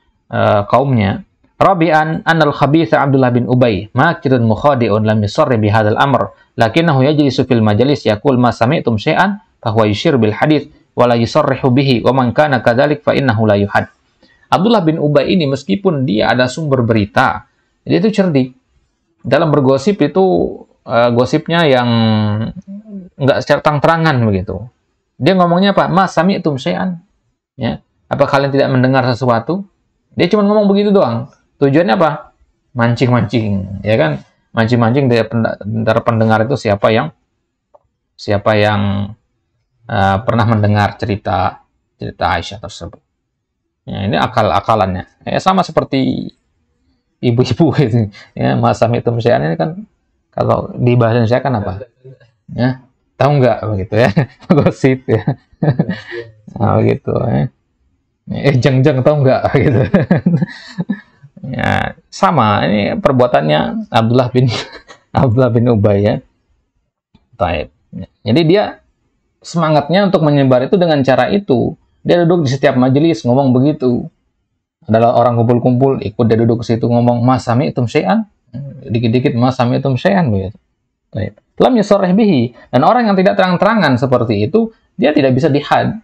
kaumnya. Rabi'an anal khabitha Abdullah bin Ubay makirun mukhadi'un lam yusarri bihadzal amr lakinnahu yajlisu fil majlis yaqul ma sami'tum syai'an fa huwa yushir bil hadits wa la yusarrihu bihi wa man kana kadzalik fa innahu la yuhad. Abdullah bin Ubay ini meskipun dia ada sumber berita, dia itu cerdik. Dalam bergosip itu gosipnya yang enggak secara terang-terangan begitu. Dia ngomongnya apa? Ma sami'tum syai'an. Ya. Apa kalian tidak mendengar sesuatu? Dia cuma ngomong begitu doang. Tujuannya apa? Mancing-mancing, ya kan? Mancing-mancing dari pendengar itu siapa yang pernah mendengar cerita Aisyah tersebut. Ya, ini akal-akalannya. Ya, sama seperti ibu-ibu itu. Ya, masa mitum syai'an ini kan kalau di bahasa Indonesia kan apa? Ya, tahu nggak begitu ya? Gosip ya. Nah, begitu ya. Jeng-jeng tahu nggak gitu. Ya, sama ini perbuatannya Abdullah bin Ubay ya. Taib. Jadi dia semangatnya untuk menyebar itu dengan cara itu. Dia duduk di setiap majelis ngomong begitu. Adalah orang kumpul-kumpul, ikut dia duduk ke situ ngomong ma sami'tum syai'an. Dikit-dikit ma sami'tum syai'an begitu. Taib. Lam yusarrih bihi. Dan orang yang tidak terang-terangan seperti itu, dia tidak bisa dihad.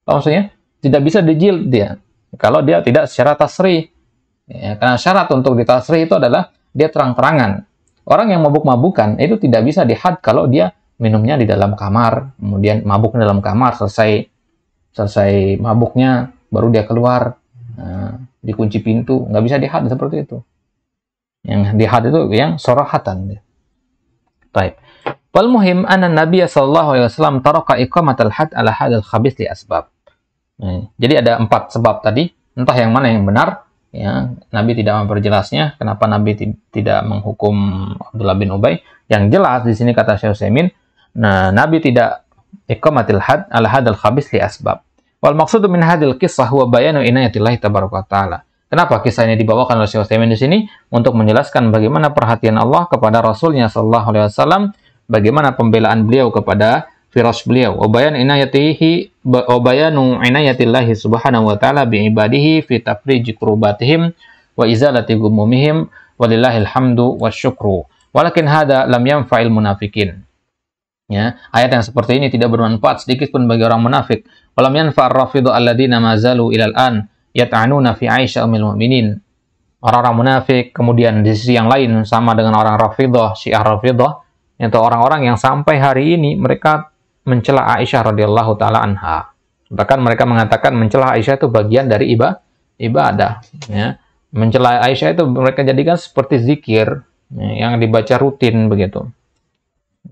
Apa maksudnya? Tidak bisa dijilid dia. Kalau dia tidak secara tasrih. Ya, karena syarat untuk ditasrih itu adalah dia terang-terangan. Orang yang mabuk-mabukan itu tidak bisa dihad kalau dia minumnya di dalam kamar, kemudian mabuk di dalam kamar, selesai mabuknya baru dia keluar, dikunci pintu, nggak bisa dihad seperti itu. Yang dihad itu yang sorahatan. Baik. Wal muhim anna Nabi sallallahu alaihi wasallam taraka iqamatal had ala hadal khabith li asbab. Jadi ada 4 sebab tadi, entah yang mana yang benar. Ya, Nabi tidak memperjelasnya kenapa Nabi tidak menghukum Abdullah bin Ubay. Yang jelas di sini kata Syekh Utsaimin, nah, Nabi tidak iqamatil had ala hadal khabith li asbab. Wal maqsudu min hadhil qissah huwa bayanu inayatillah tabaraka taala. Kenapa kisah ini dibawakan oleh Syekh Utsaimin di sini? Untuk menjelaskan bagaimana perhatian Allah kepada Rasulnya sallallahu alaihi wasallam, bagaimana pembelaan beliau kepada firash beliau. Bayanu inayatillahi subhanahu wa ta'ala bi'ibadihi fi tafriji kurubatihim wa izalati gumumihim walillahil hamdu wa syukru. Walakin hada lam yanfa'il munafikin. Ya, ayat yang seperti ini tidak bermanfaat sedikit pun bagi orang munafik. Walam yanfa'ar rafidhu alladhina mazalu ilal an yata'anuna fi Aisyah ummul mu'minin. Orang-orang munafik, kemudian di sisi yang lain sama dengan orang Rafidhah, Syiah Rafidhah, yaitu orang-orang yang sampai hari ini mereka mencela Aisyah radhiyallahu taala anha. Bahkan mereka mengatakan mencela Aisyah itu bagian dari ibadah. Ya. Mencela Aisyah itu mereka jadikan seperti zikir ya, yang dibaca rutin begitu.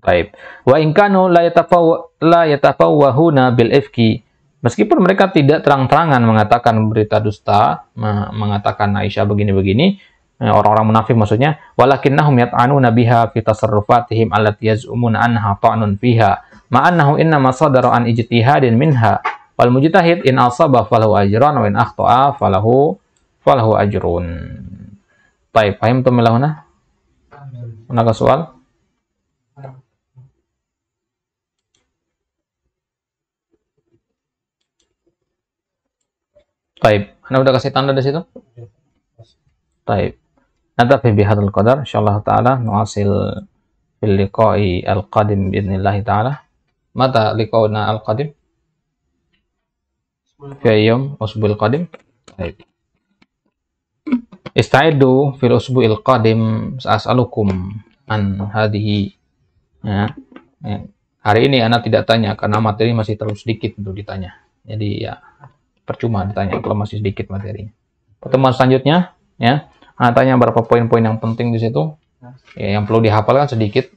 Baik. Wa in kanu la yatafawwahuna bil ifki. Meskipun mereka tidak terang-terangan mengatakan berita dusta, mengatakan Aisyah begini-begini, orang-orang munafik maksudnya, walakinnahum yat'anuna biha fi tasarrufatihim allati yaz'umuna anha ta'nun fiha. Ma'annahu innama sadara an ijtihadin minha wal mujtahid in asaba falahu ajran wa in akhta'a falahu ajrun. Baik, paham tuh melahuna? Ada soal? Baik, Anda udah kasih tanda di situ? Baik. Natafi bihadzal qadar insyaallah taala nuasil fil liqa'i al-qadim biidznillah taala. Mata liqauna al-qadim? Fi yawm usbu'il qadim. Baik. Istaidu fil usbu'il qadim as'alukum an hadhihi. Ya. Hari ini Anda tidak tanya karena materi masih terlalu sedikit untuk ditanya. Jadi ya percuma ditanya kalau masih sedikit materinya. Pertemuan selanjutnya ya, Anda tanya berapa poin-poin yang penting di situ. Ya, yang perlu dihafalkan sedikit.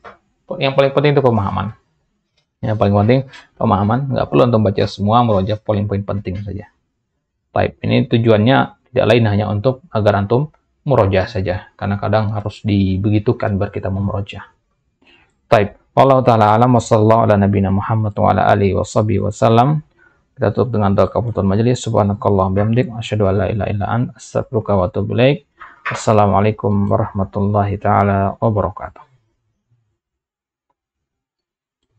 Yang paling penting itu pemahaman. Yang paling penting pemahaman, nggak perlu untuk baca semua, merojak poin-poin penting saja. Baik, ini tujuannya tidak lain hanya untuk agar antum merojah saja, karena kadang harus dibegitukan biar kita memerojah. Baik, Wallahu taala alam wa sallallahu ala nabiyina Muhammad wa ala alihi wasallam. Kita tutup dengan doa kafaratul majelis. Subhanakallahumma bihamdik asyhadu an la ilaha illa anta astaghfiruka wa atubu ilaik. Wassalamualaikum warahmatullahi taala wabarakatuh.